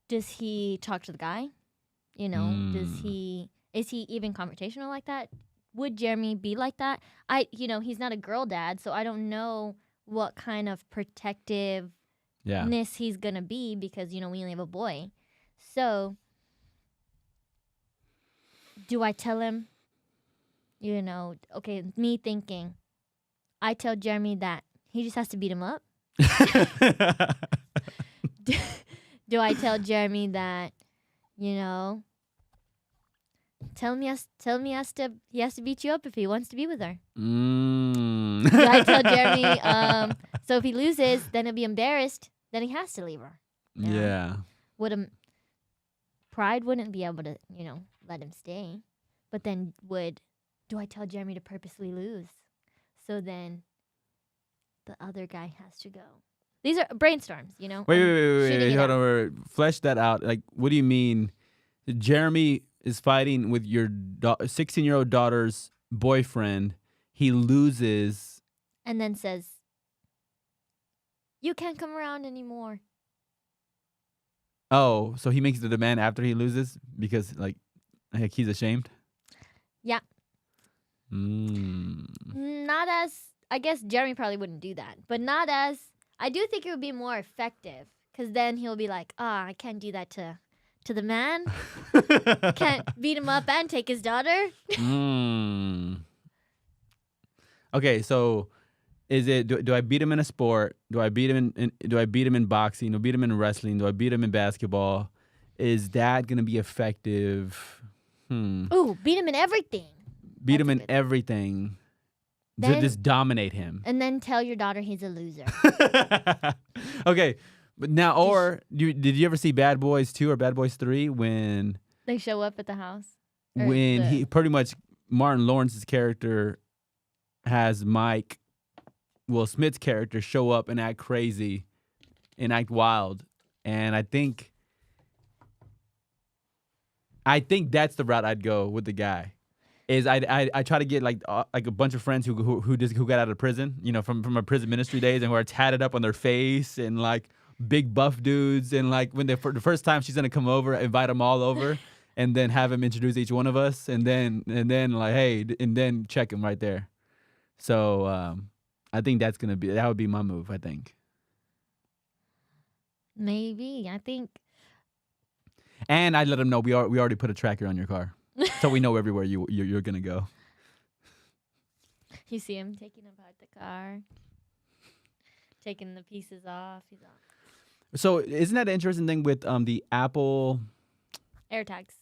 Does he talk to the guy? You know, is he even confrontational like that? Would Jeremy be like that? He's not a girl dad, so I don't know what kind of protectiveness Yeah. he's gonna be because we only have a boy. So, do I tell him? Okay, me thinking, I tell Jeremy that he just has to beat him up. Do I tell Jeremy that, tell him he has to beat you up if he wants to be with her? Do I tell Jeremy, so if he loses, then he'll be embarrassed, then he has to leave her? Yeah. Pride wouldn't be able to, let him stay. But then do I tell Jeremy to purposely lose? So then the other guy has to go. These are brainstorms, Wait, I'm wait. shooting it Hold out. on. Flesh that out. Like, what do you mean? Jeremy is fighting with your 16-year-old daughter's boyfriend. He loses. And then says, you can't come around anymore. Oh, so he makes the demand after he loses because, like he's ashamed? Yeah. Mm. Not as, I guess Jeremy probably wouldn't do that, but not as, I do think it would be more effective because then he'll be like, I can't do that to the man. Can't beat him up and take his daughter. Okay, so is it do I beat him in a sport? Do I beat him do I beat him in boxing? Do I beat him in wrestling? Do I beat him in basketball? Is that gonna be effective? Ooh, beat him in everything. Beat That's him a in good- everything. Then- Just dominate him. And then tell your daughter he's a loser. Okay, but now, or did you ever see Bad Boys 2 or Bad Boys 3 when They show up at the house. Or when the- he pretty much Martin Lawrence's character has Will Smith's character show up and act crazy and act wild, and I think that's the route I'd go with the guy. Is I try to get like a bunch of friends who got out of prison, from our prison ministry days, and who are tatted up on their face and like big buff dudes, and like when for the first time she's gonna come over, invite them all over, and then have him introduce each one of us, and then like hey, and then check him right there. So I think that would be my move. I think. Maybe. I think. And I let him know we already put a tracker on your car, so we know everywhere you're gonna go. You see him taking apart the car, taking the pieces off. He's on So isn't that an interesting thing with the Apple AirTags.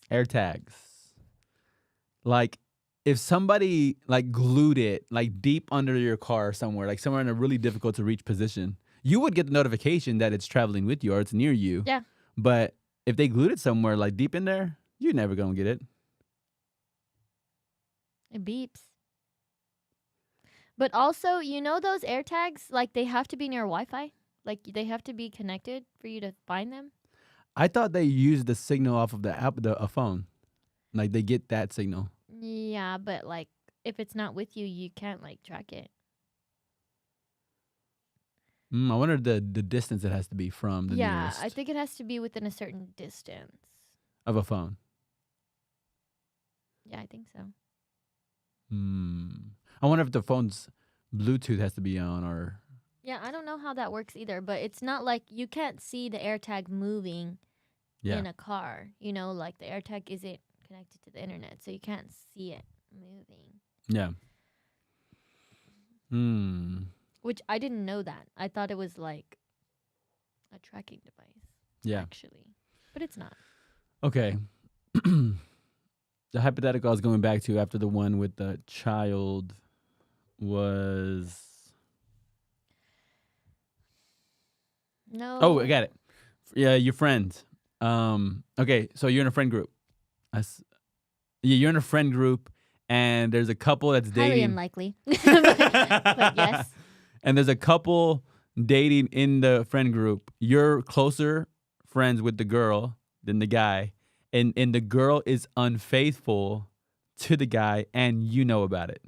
Like, if somebody like glued it like deep under your car somewhere, like somewhere in a really difficult to reach position, you would get the notification that it's traveling with you or it's near you. Yeah. But if they glued it somewhere like deep in there, you're never gonna get it. It beeps. But also, those AirTags, like they have to be near Wi-Fi. Like they have to be connected for you to find them. I thought they used the signal off of the app, a phone, like they get that signal. Yeah, but like if it's not with you, you can't like track it. I wonder the distance it has to be from the Yeah, nearest I think it has to be within a certain distance. of a phone. Yeah, I think so. I wonder if the phone's Bluetooth has to be on, or Yeah, I don't know how that works either, but it's not like you can't see the AirTag moving in a car. Like the AirTag isn't connected to the internet, so you can't see it moving. Yeah. Which I didn't know that. I thought it was like a tracking device. Yeah. Actually. But it's not. Okay. The hypothetical I was going back to after the one with the child was. No. Oh, I got it. Yeah, your friend. Okay, so you're in a friend group. Yeah, you're in a friend group, and there's a couple that's Highly dating. unlikely. But yes. And there's a couple dating in the friend group. You're closer friends with the girl than the guy, and the girl is unfaithful to the guy, and you know about it.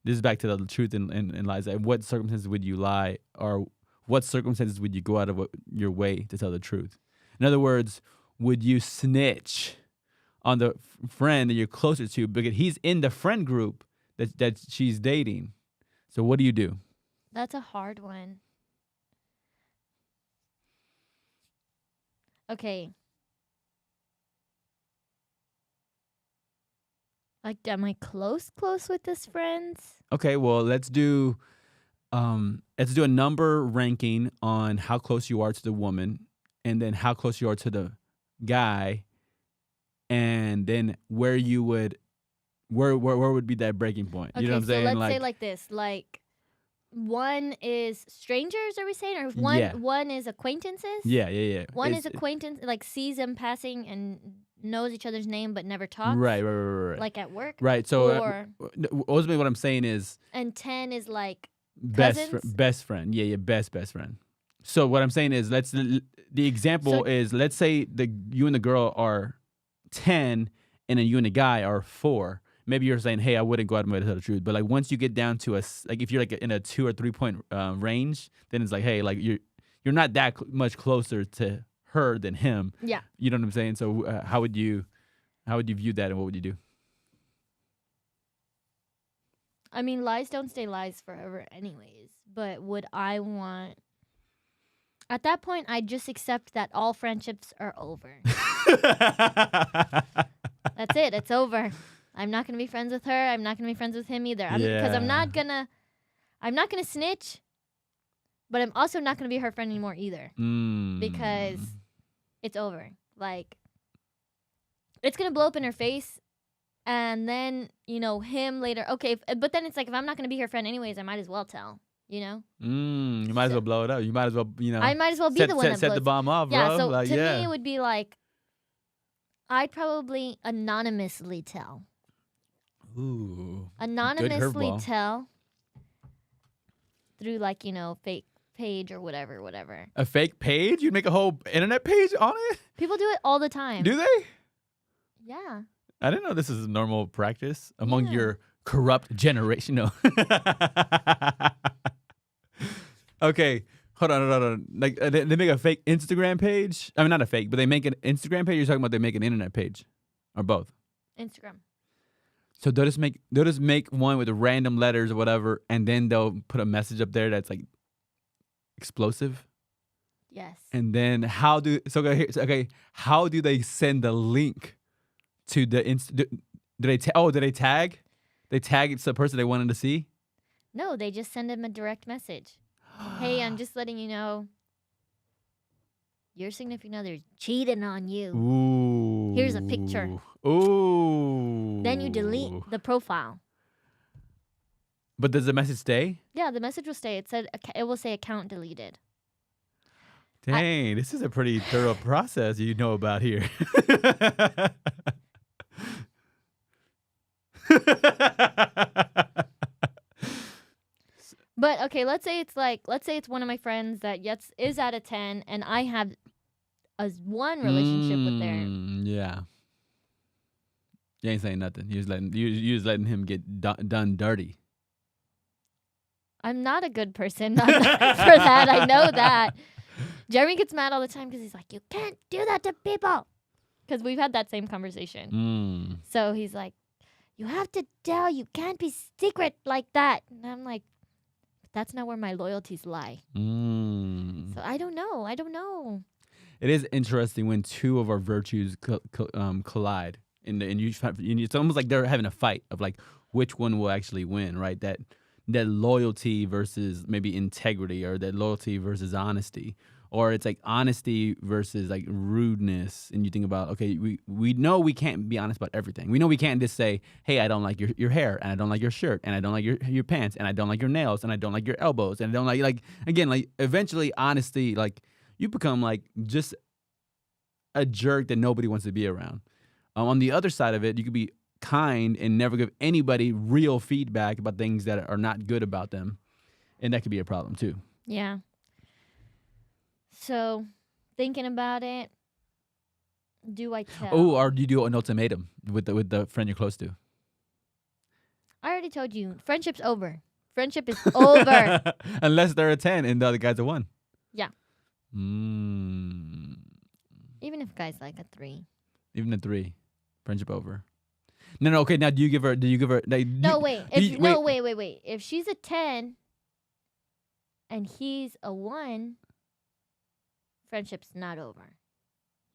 This is back to the truth and lies. At what circumstances would you lie, or what circumstances would you go out of your way to tell the truth? In other words, would you snitch on the friend that you're closer to because he's in the friend group that she's dating? So what do you do? That's a hard one. Okay. Like, am I close with this friends? Okay, well, let's do a number ranking on how close you are to the woman, and then how close you are to the guy, and then where would be that breaking point? Okay, You know what I'm so saying? let's say like this. Like, one is strangers, are we saying? Or one Yeah. one is acquaintances? yeah. One It's- is acquaintance, like sees them passing and knows each other's name but never talks. right. Like at work. Right. So Or ultimately, what I'm saying is and 10 is like best cousins? best friend. Yeah, best friend. So what I'm saying is, the example So- is, let's say you and the girl are 10, and then you and the guy are 4. Maybe you're saying, hey, I wouldn't go out of my way to tell the truth. But like, once you get down to like if you're like in a 2 or 3 point range, then it's like, hey, like you're not that much closer to her than him. Yeah. You know what I'm saying? So how would you view that, and what would you do? I mean, lies don't stay lies forever anyways. But would I want... At that point, I just accept that all friendships are over. That's it. It's over. I'm not gonna be friends with her. I'm not gonna be friends with him either. Because I'm not gonna snitch, but I'm also not gonna be her friend anymore either. Because it's over. Like, it's gonna blow up in her face, and then him later. Okay, but then it's like, if I'm not gonna be her friend anyways, I might as well tell. You might as well blow it up. You might as well, I might as well be the one that set blows the bomb off, Yeah, bro. so Like, to yeah. me, it would be like, I'd probably anonymously tell. Ooh. Anonymously curveball. tell through, like, fake page or whatever. A fake page? You'd make a whole internet page on it? People do it all the time. Do they? Yeah. I didn't know this is a normal practice among Yeah. your corrupt generation. No. Okay, hold on. Like, they make a fake Instagram page. I mean, not a fake, but they make an Instagram page. You're talking about they make an internet page, or both? Instagram. So they'll just make one with random letters or whatever, and then they'll put a message up there that's like explosive. Yes. And then how do they send the link to the do they tag? They tag it's the person they wanted to see? No, they just send him a direct message. Hey, I'm just letting you know your significant other cheating on you. Ooh. Here's a picture. Ooh. Then you delete the profile. But does the message stay? Yeah, the message will stay. It will say account deleted. Dang, this is a pretty thorough process you know about here. But okay, let's say it's one of my friends that is at a 10, and I have a 1 relationship with their. Yeah. You ain't saying nothing. You just letting him get done dirty. I'm not a good person for that. I know that. Jeremy gets mad all the time because he's like, you can't do that to people. Because we've had that same conversation. So he's like, you have to tell. You can't be secret like that. And I'm like, that's not where my loyalties lie. So I don't know. It is interesting when two of our virtues collide, and it's almost like they're having a fight of like which one will actually win, right? That loyalty versus maybe integrity, or that loyalty versus honesty, or it's like honesty versus like rudeness. And you think about, okay, we know we can't be honest about everything. We know we can't just say, hey, I don't like your hair, and I don't like your shirt, and I don't like your pants, and I don't like your nails, and I don't like your elbows, and I don't like again, like eventually honesty, like you become like just a jerk that nobody wants to be around. On the other side of it, you could be kind and never give anybody real feedback about things that are not good about them, and that could be a problem too. Yeah. So, thinking about it, do I tell? Oh, or do you do an ultimatum with the friend you're close to? I already told you, friendship's over. Friendship is over. Unless they're a 10 and the other guy's a 1. Yeah. Mm. Even if guy's like a 3. Even a 3, friendship over. No. Okay, now do you give her? Like, No, wait. wait. Wait. If she's a 10 and he's a 1, friendship's not over.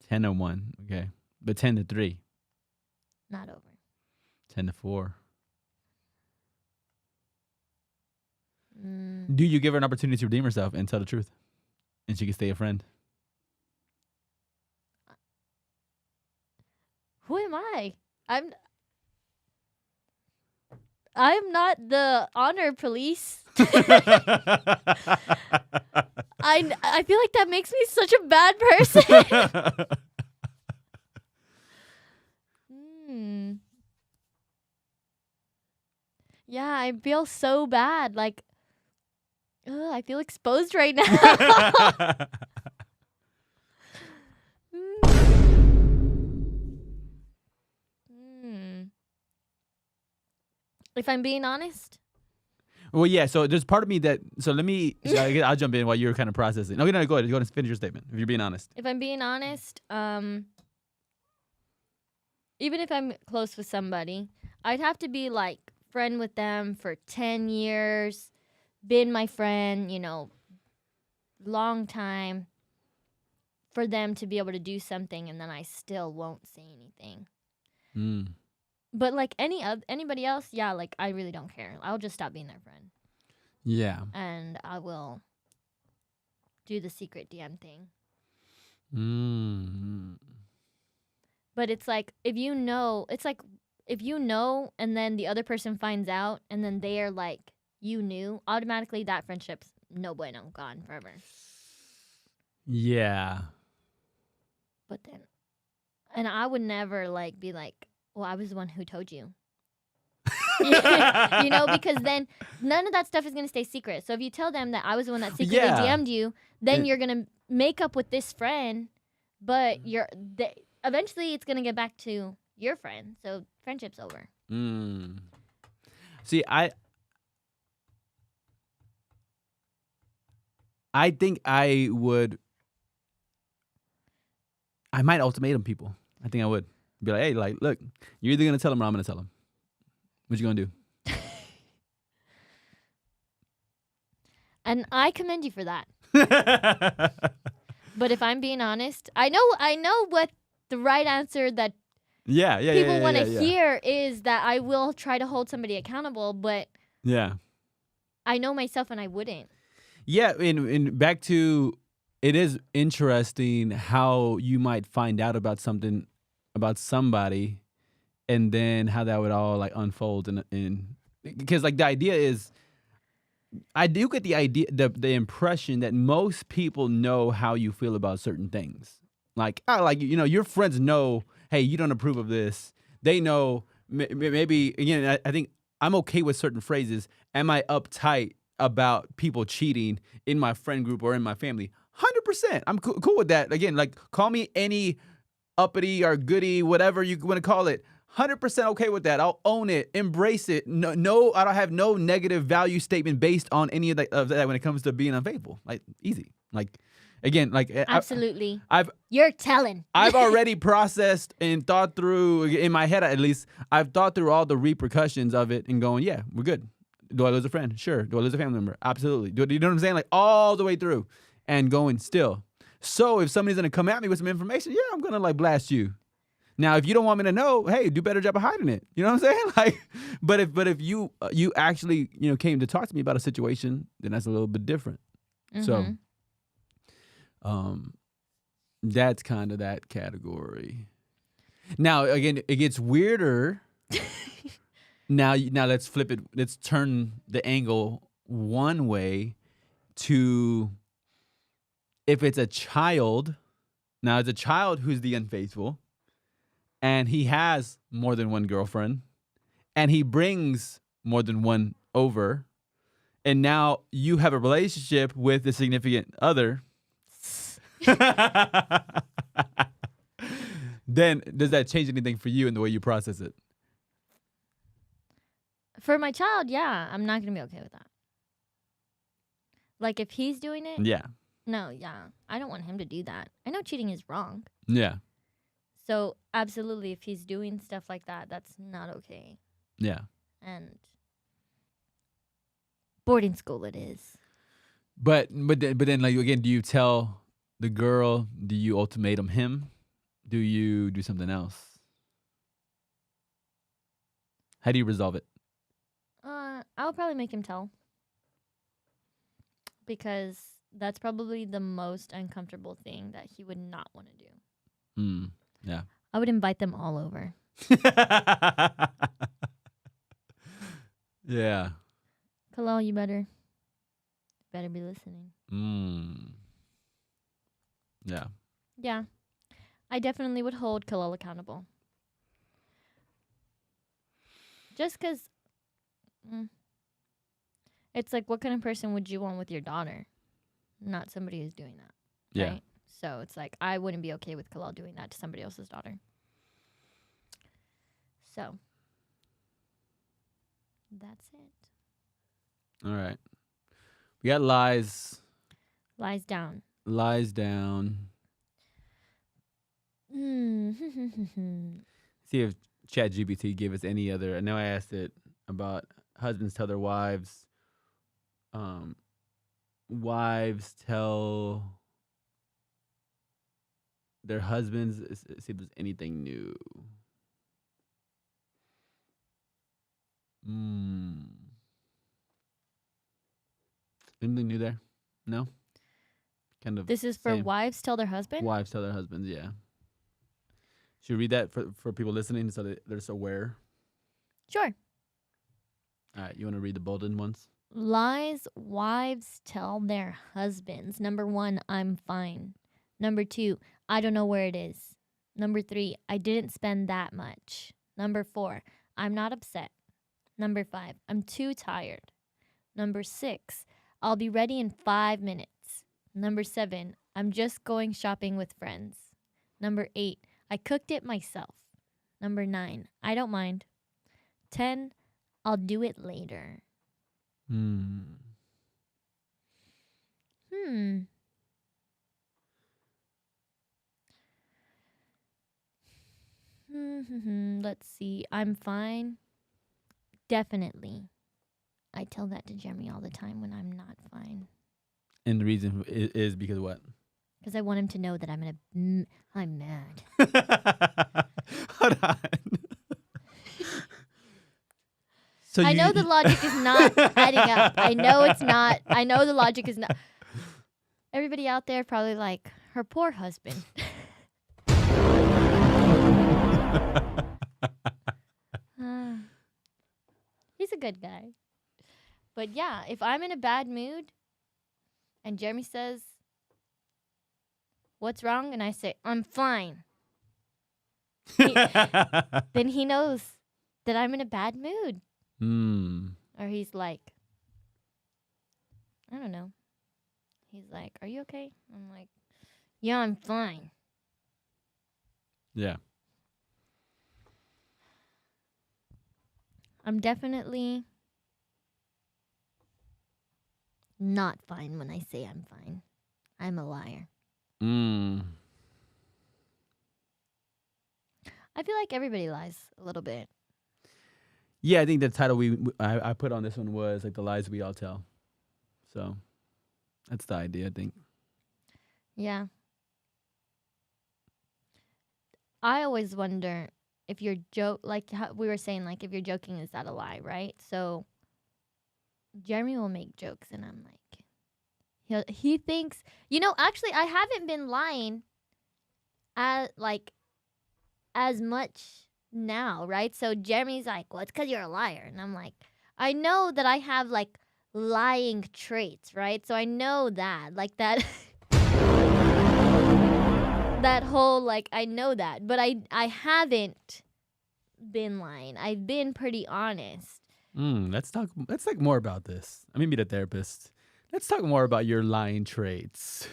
10 to 1, okay, but 10 to 3, Not over. 10 to 4. Mm. Do you give her an opportunity to redeem herself and tell the truth, and she can stay a friend? Who am I? I'm not the honor police. I feel like that makes me such a bad person. Yeah, I feel so bad. Like, I feel exposed right now. If I'm being honest. Well, yeah. So there's part of me that. So let me. I'll jump in while you're kind of processing. No, go ahead. Go ahead and finish your statement. If you're being honest. If I'm being honest, even if I'm close with somebody, I'd have to be like friend with them for 10 years, been my friend, long time, for them to be able to do something, and then I still won't say anything. But like anybody else, yeah, like I really don't care. I'll just stop being their friend. Yeah. And I will do the secret DM thing. But it's like if you know and then the other person finds out and then they are like, you knew, automatically that friendship's no bueno, gone forever. Yeah. But then, and I would never like be like, well, I was the one who told you. Because then none of that stuff is going to stay secret. So if you tell them that I was the one that secretly DM'd you, then you're going to make up with this friend, but eventually it's going to get back to your friend. So friendship's over. See, I think I might ultimatum people. I think I would. Be like, hey, like, look, you're either going to tell them or I'm going to tell them. What you going to do? And I commend you for that. But if I'm being honest, I know what the right answer that people want to hear is that I will try to hold somebody accountable, but I know myself and I wouldn't. Yeah, and back to, it is interesting how you might find out about something about somebody, and then how that would all like unfold in because like the idea is, I do get the idea, the impression that most people know how you feel about certain things. Like your friends know, hey, you don't approve of this. They know maybe again. I think I'm okay with certain phrases. Am I uptight about people cheating in my friend group or in my family? 100%. I'm cool with that. Again, like call me any uppity or goody, whatever you want to call it. 100% okay with that. I'll own it, embrace it. No, I don't have no negative value statement based on any of that when it comes to being unfaithful. Like easy. Like again, like absolutely. You're telling. I've already processed and thought through in my head at least. I've thought through all the repercussions of it and going, yeah, we're good. Do I lose a friend? Sure. Do I lose a family member? Absolutely. You know what I'm saying? Like all the way through and going still. So if somebody's gonna come at me with some information, yeah, I'm gonna like blast you. Now, if you don't want me to know, hey, do a better job of hiding it. You know what I'm saying? Like, but if you actually came to talk to me about a situation, then that's a little bit different. So, that's kind of that category. Now, again, it gets weirder. Now let's flip it. Let's turn the angle one way to. If it's a child, now it's a child who's the unfaithful, and he has more than one girlfriend, and he brings more than one over, and now you have a relationship with the significant other, then does that change anything for you in the way you process it? For my child, yeah, I'm not gonna be okay with that. Like if he's doing it, Yeah. no, yeah, I don't want him to do that. I know cheating is wrong. Yeah. So absolutely, if he's doing stuff like that, that's not okay. Yeah. And boarding school it is. But then like again, do you tell the girl? Do you ultimatum him? Do you do something else? How do you resolve it? I'll probably make him tell. Because that's probably the most uncomfortable thing that he would not want to do. Yeah. I would invite them all over. Yeah. Kalal, you better be listening. Yeah. Yeah. I definitely would hold Kalal accountable. Just because it's like, what kind of person would you want with your daughter? Not somebody who's doing that. Yeah. Right? So it's like, I wouldn't be okay with Kalal doing that to somebody else's daughter. So that's it. All right. We got lies. Lies down. Lies down. See if ChatGPT gave us any other. I know I asked it about husbands tell their wives. Wives tell their husbands. See if there's anything new. Anything new there? No? Kind of. This is for same. wives tell their husband? Wives tell their husbands, yeah. Should we read that for people listening so that they're just aware? Sure. All right, you want to read the bolded ones? Lies wives tell their husbands. Number 1, I'm fine. Number 2, I don't know where it is. Number 3, I didn't spend that much. Number 4, I'm not upset. Number 5, I'm too tired. Number 6, I'll be ready in 5 minutes. Number 7, I'm just going shopping with friends. Number 8, I cooked it myself. Number 9, I don't mind. 10, I'll do it later. Let's see. I'm fine. Definitely. I tell that to Jeremy all the time when I'm not fine. And the reason is because what? Because I want him to know that I'm mad. Hold on. So I know the logic is not adding up. I know it's not. I know the logic is not. Everybody out there probably like, her poor husband. He's a good guy. But yeah, if I'm in a bad mood and Jeremy says, what's wrong? And I say, I'm fine. Then he knows that I'm in a bad mood. Or he's like, I don't know. He's like, are you okay? I'm like, yeah, I'm fine. Yeah. I'm definitely not fine when I say I'm fine. I'm a liar. I feel like everybody lies a little bit. Yeah, I think the title I put on this one was like the lies we all tell. So that's the idea, I think. Yeah. I always wonder if you're like how we were saying, like if you're joking, is that a lie, right? So Jeremy will make jokes and I'm like, he thinks, actually I haven't been lying as much now, right? So Jeremy's like, well, it's because you're a liar. And I'm like, I know that I have like lying traits, right? So I know that, like that. that whole like I know that, but I haven't been lying. I've been pretty honest. Let's talk. Let's talk more about this. I mean, be the therapist. Let's talk more about your lying traits.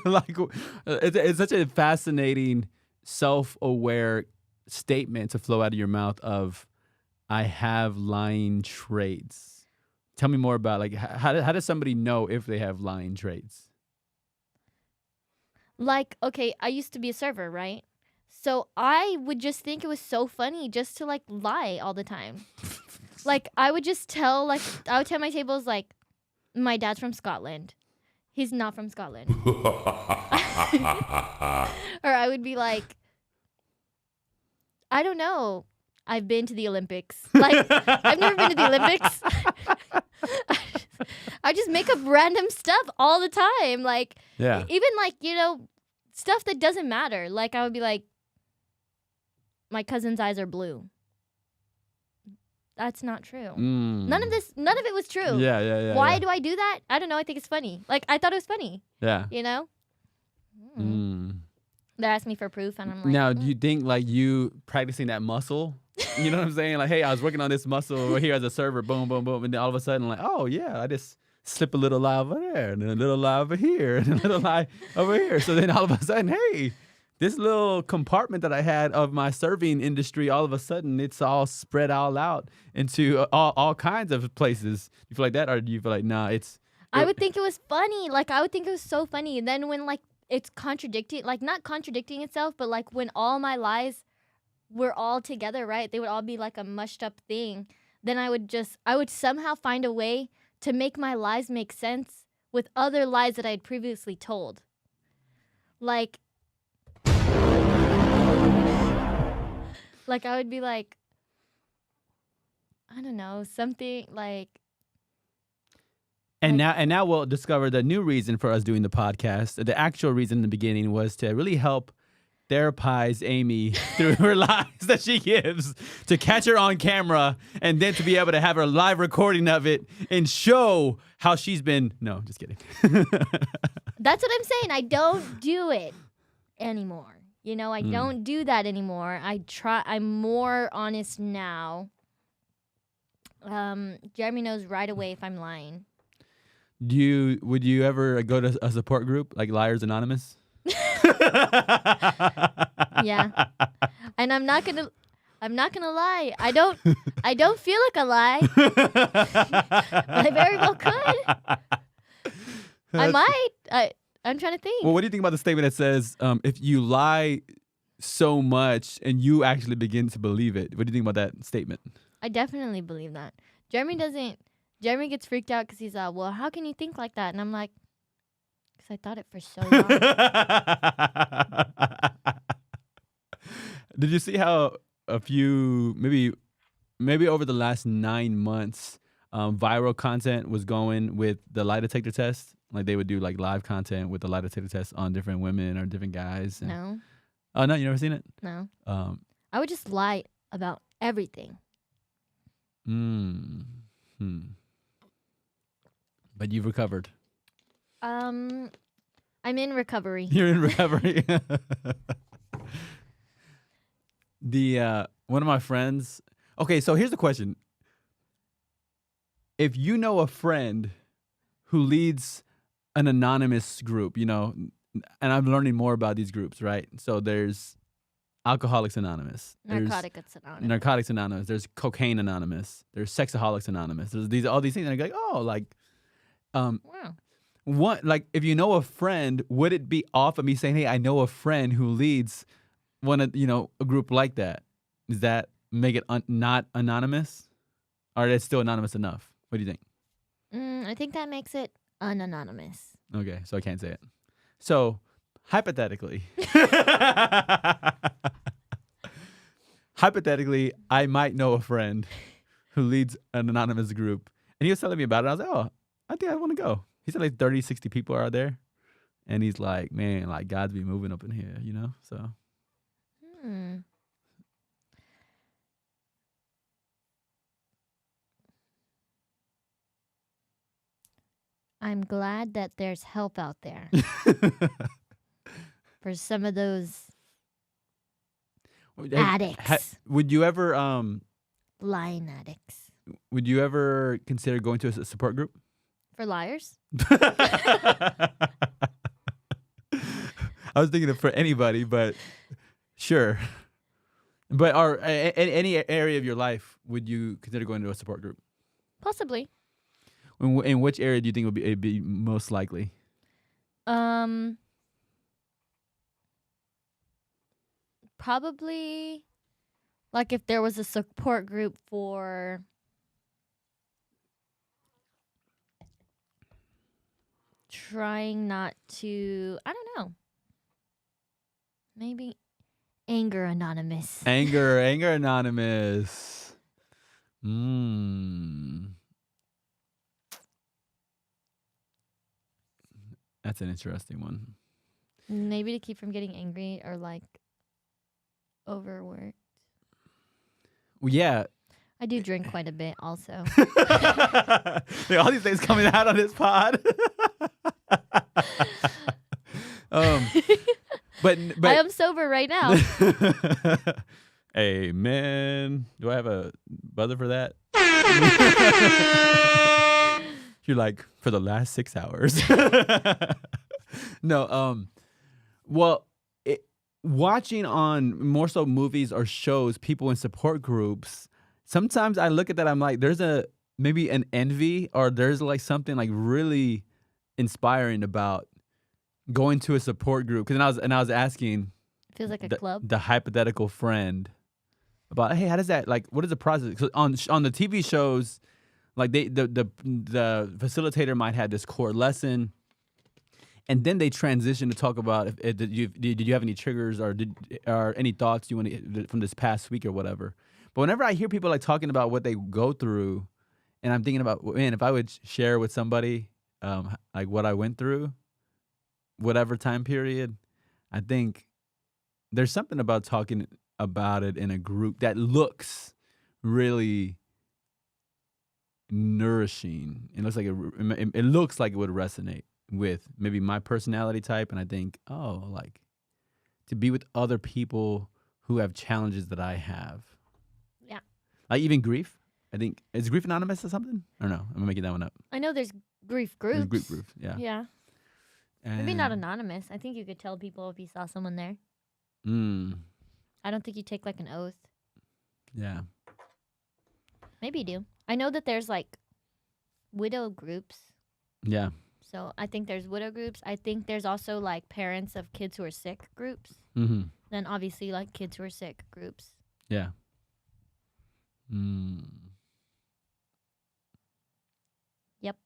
like, it's such a fascinating, self-aware statement to flow out of your mouth of, "I have lying traits." Tell me more about like how does somebody know if they have lying traits? Like, okay, I used to be a server, right? So I would just think it was so funny just to like lie all the time. Like I would just tell I would tell my tables like my dad's from Scotland. He's not from Scotland. Or I would be like, I don't know. I've been to the Olympics. Like I've never been to the Olympics. I just make up random stuff all the time. Like Yeah. even like, stuff that doesn't matter. Like I would be like, my cousin's eyes are blue. That's not true. None of it was true. Yeah. Why yeah. do I do that? I don't know. I think it's funny. Like I thought it was funny, Yeah. you know? Mm. They asked me for proof and I'm like, Now, do you think like you practicing that muscle? You know what I'm saying? Like, hey, I was working on this muscle over here as a server, boom, boom, boom, and then all of a sudden, like, oh yeah, I just slip a little lie over there, and then a little lie over here, and a little lie over here. So then all of a sudden, hey, this little compartment that I had of my serving industry, all of a sudden, it's all spread all out into all kinds of places. You feel like that, or do you feel like, nah, it's? I would think it was funny. Like I would think it was so funny. And then when like it's contradicting, like not contradicting itself, but like when all my lies were all together, right? They would all be like a mushed up thing. Then I would somehow find a way to make my lies make sense with other lies that I had previously told. Like I would be like, I don't know, something like. And now we'll discover the new reason for us doing the podcast. The actual reason in the beginning was to really help therapize Amy through her lies that she gives, to catch her on camera, and then to be able to have her live recording of it and show how she's been. No, just kidding. That's what I'm saying. I don't do it anymore. I don't do that anymore. I'm more honest now. Jeremy knows right away if I'm lying. Would you ever go to a support group like Liars Anonymous? Yeah. And I'm not gonna lie. I don't feel like a lie. But I very well could. I might. I'm trying to think. Well, what do you think about the statement that says, if you lie so much and you actually begin to believe it? What do you think about that statement? I definitely believe that. Jeremy gets freaked out because he's well, how can you think like that? And I'm like, because I thought it for so long. Did you see how a few, maybe over the last 9 months, viral content was going with the lie detector test? Like they would do like live content with the lie detector test on different women or different guys. No. Oh, no, you never seen it? No. I would just lie about everything. But you've recovered. I'm in recovery. You're in recovery. One of my friends. Okay, so here's the question. If you know a friend who leads an anonymous group, and I'm learning more about these groups, right? So there's Alcoholics Anonymous. Narcotics Anonymous. There's Cocaine Anonymous. There's Sexaholics Anonymous. There's all these things. And I go like, oh, like, wow. What, like, if you know a friend, would it be off of me saying, hey, I know a friend who leads a group like that? Does that make it not anonymous? Or is it still anonymous enough? What do you think? I think that makes it unanonymous. Okay, so I can't say it. So, hypothetically, I might know a friend who leads an anonymous group. And he was telling me about it. I was like, oh, I think I want to go. He said like 30, 60 people are there. And he's like, man, like God's be moving up in here, So. I'm glad that there's help out there for some of those Have- addicts, would you ever lying addicts. consider going to a support group? For liars? I was thinking of for anybody, but sure. But any area of your life would you consider going to a support group? Possibly. In which area do you think would be most likely? Probably like if there was a support group for trying not to, I don't know. Maybe Anger Anonymous. Anger Anonymous. That's an interesting one. Maybe to keep from getting angry or like overworked. Well, yeah. I do drink quite a bit also. All these things coming out on this pod. But I am sober right now. Hey man, do I have a buzzer for that? You're like, for the last 6 hours. No, well, watching on more so movies or shows, people in support groups, sometimes I look at that, I'm like, there's maybe an envy, or there's like something like really inspiring about going to a support group. I was asking Feels like a club. the hypothetical friend about, hey, how does that, like, what is the process? 'Cause on the TV shows, like the facilitator might have this core lesson, and then they transition to talk about did you have any triggers or any thoughts you want to, from this past week or whatever. But whenever I hear people like talking about what they go through, and I'm thinking about, man, if I would share with somebody like what I went through, whatever time period, I think there's something about talking about it in a group that looks really nourishing. It looks like it looks like it would resonate with maybe my personality type, and I think, oh, like to be with other people who have challenges that I have. Yeah. Like even grief. I think, is Grief Anonymous or something? Or no, I'm making that one up. I know there's grief groups. There's grief groups, yeah. Yeah. Maybe not anonymous. I think you could tell people if you saw someone there. I don't think you take like an oath. Yeah. Maybe you do. I know that there's like widow groups. Yeah. So I think there's widow groups. I think there's also like parents of kids who are sick groups. Mm-hmm. Then obviously like kids who are sick groups. Yeah. Yep.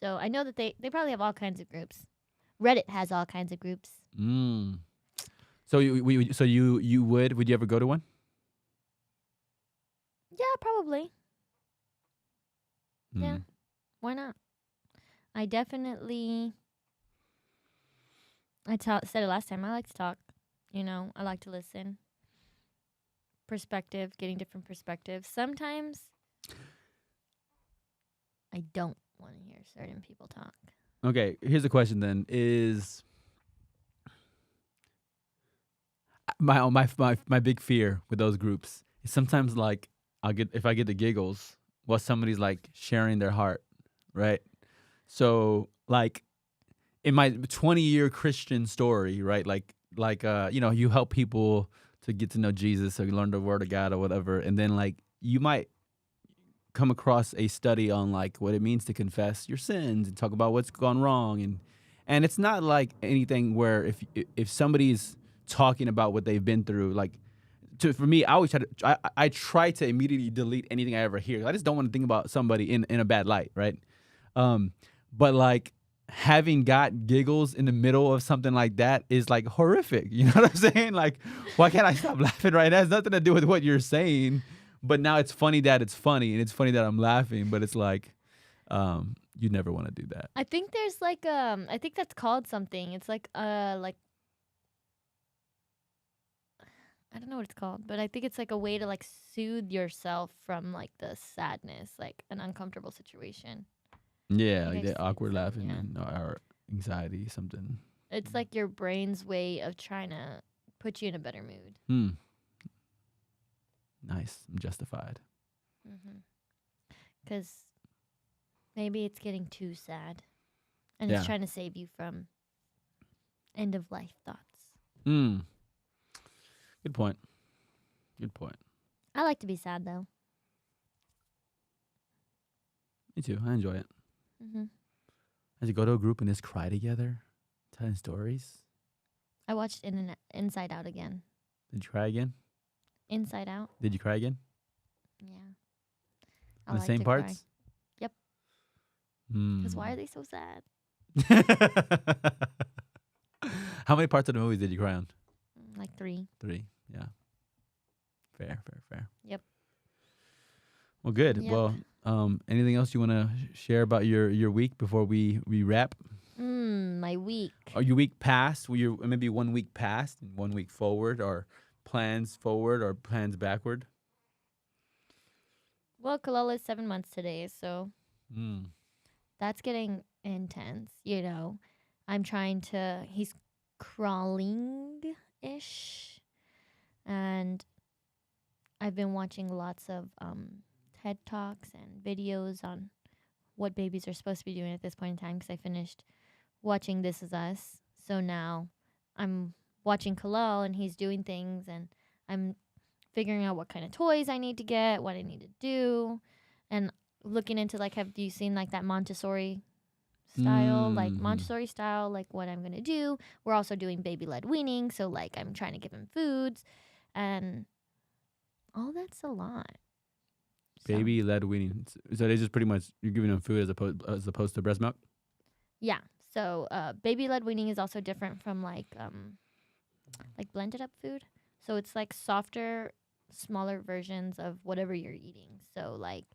So I know that they probably have all kinds of groups. Reddit has all kinds of groups. So you would you ever go to one? Yeah, probably. Yeah. Why not? I definitely, said it last time, I like to talk. You know, I like to listen. Perspective, getting different perspectives. Sometimes I don't want to hear certain people talk. Okay, here's the question then: is my big fear with those groups is sometimes like if I get the giggles while somebody's like sharing their heart, right? So like in my 20-year Christian story, right? Like you help people to get to know Jesus, or you learn the word of God or whatever, and then like you might come across a study on like what it means to confess your sins and talk about what's gone wrong, and it's not like anything where if somebody's talking about what they've been through, like for me, I always try to immediately delete anything I ever hear. I just don't want to think about somebody in a bad light, right? But like having got giggles in the middle of something like that is like horrific. You know what I'm saying? Like, why can't I stop laughing right now? It has nothing to do with what you're saying. But now it's funny that it's funny, and it's funny that I'm laughing, but it's like, you never want to do that. I think there's like I think that's called something. It's like I don't know what it's called, but I think it's like a way to like soothe yourself from like the sadness, like an uncomfortable situation. Yeah, I like just that awkward think so, laughing yeah. and or anxiety, something. It's like your brain's way of trying to put you in a better mood. Nice. I'm justified. Because maybe it's getting too sad. And Yeah. it's trying to save you from end of life thoughts. Good point. Good point. I like to be sad, though. Me too. I enjoy it. Mm-hmm. As you go to a group and just cry together, telling stories. I watched Inside Out again. Did you cry again? Inside Out? Did you cry again? Yeah. On the same parts? Yep. Mm. Because why are they so sad? How many parts of the movies did you cry on? Like 3. 3. Yeah. Fair. Yep. Well, good. Yep. Well, anything else you want to share about your week before we wrap? My week. Are your week past? Were you maybe 1 week past and 1 week forward, or plans forward or plans backward? Well, Kalala is 7 months today, so Mm. that's getting intense. You know, he's crawling-ish. And I've been watching lots of TED Talks and videos on what babies are supposed to be doing at this point in time because I finished watching This Is Us. So now I'm watching Kalal and he's doing things and I'm figuring out what kind of toys I need to get, what I need to do, and looking into like, have you seen like that Montessori style, like Montessori style, like what I'm gonna do. We're also doing baby-led weaning, so like I'm trying to give him foods, and all that's a lot. So, Baby-led weaning. So they just pretty much you're giving them food as opposed to breast milk. yeah. So baby-led weaning is also different from like blended up food. So it's like softer, smaller versions of whatever you're eating. So like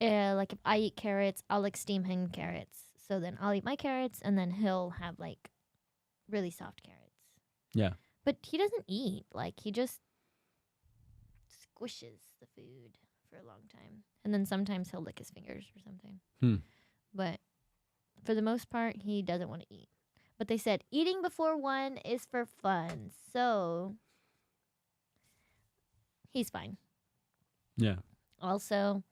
if I eat carrots, I'll like steam him carrots. So then I'll eat my carrots, and then he'll have like really soft carrots. Yeah. But he doesn't eat. Like he just squishes the food for a long time, and then sometimes he'll lick his fingers or something. But for the most part, he doesn't want to eat. But they said eating before 1 is for fun, so he's fine. Yeah. Also,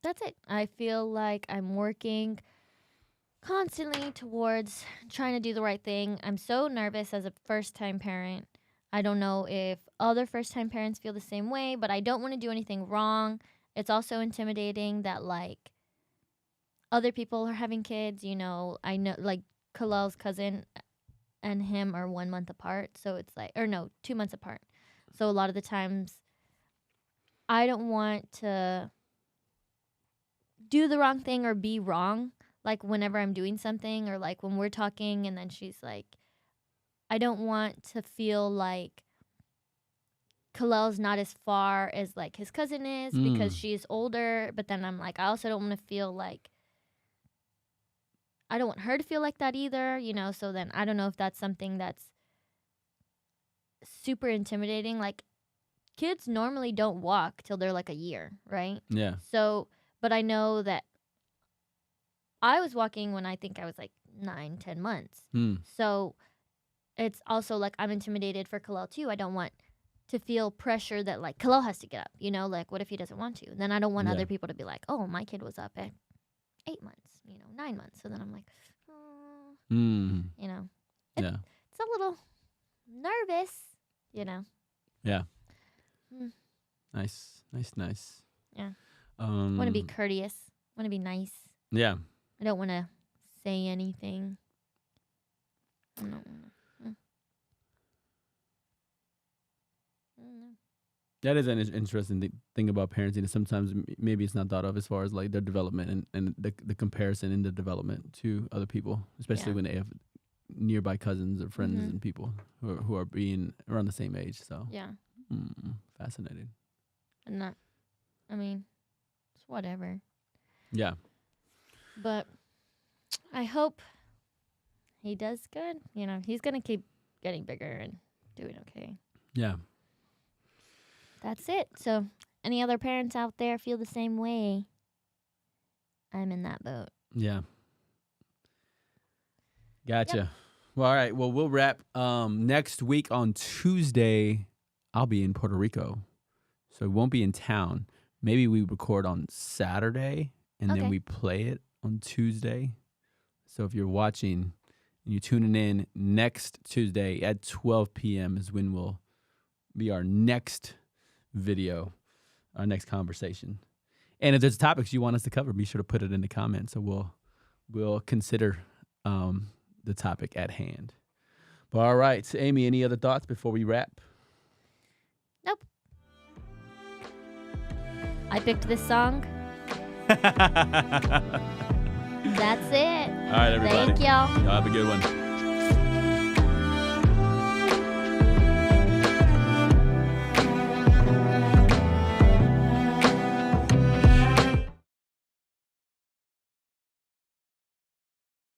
that's it. I feel like I'm working constantly towards trying to do the right thing. I'm so nervous as a first-time parent. I don't know if other first-time parents feel the same way, but I don't want to do anything wrong. It's also intimidating that like other people are having kids. You know, I know like Kalal's cousin and him are 1 month apart, so it's like 2 months apart. So a lot of the times I don't want to do the wrong thing or be wrong, like whenever I'm doing something or like when we're talking and then she's like, I don't want to feel like Kalal's not as far as like his cousin is because she's older, but then I'm like, I also don't want to feel like, I don't want her to feel like that either, you know. So then I don't know if that's something that's super intimidating. Like kids normally don't walk till they're like a year, right? Yeah. So, but I know that I was walking when I think I was like 9-10 months. So it's also like I'm intimidated for Kalal too. I don't want to feel pressure that like Kalal has to get up, you know, like what if he doesn't want to? And then I don't want other people to be like, oh, my kid was up at 8 months, you know, 9 months. So then I'm like, you know, it's a little nervous, you know. Yeah. Nice. Yeah. Want to be courteous. Want to be nice. Yeah. I don't want to say anything. I don't wanna, That is an interesting thing about parenting. Sometimes maybe it's not thought of as far as like their development and the comparison in the development to other people, especially when they have nearby cousins or friends and people who are being around the same age. So yeah. Fascinating. And not, I mean, it's whatever. Yeah. But I hope he does good. You know, he's going to keep getting bigger and doing okay. Yeah. That's it. So, any other parents out there feel the same way? I'm in that boat. Yeah. Gotcha. Yep. Well, all right. Well, we'll wrap next week on Tuesday. I'll be in Puerto Rico, so it won't be in town. Maybe we record on Saturday and then Okay. we play it on Tuesday. So if you're watching and you're tuning in next Tuesday at 12 p.m. is when will be our next video, our next conversation. And if there's topics you want us to cover, be sure to put it in the comments, so we'll consider the topic at hand. But all right, so Amy, any other thoughts before we wrap? Nope. I picked this song. All That's it. right, everybody. Thank y'all. Y'all have a good one.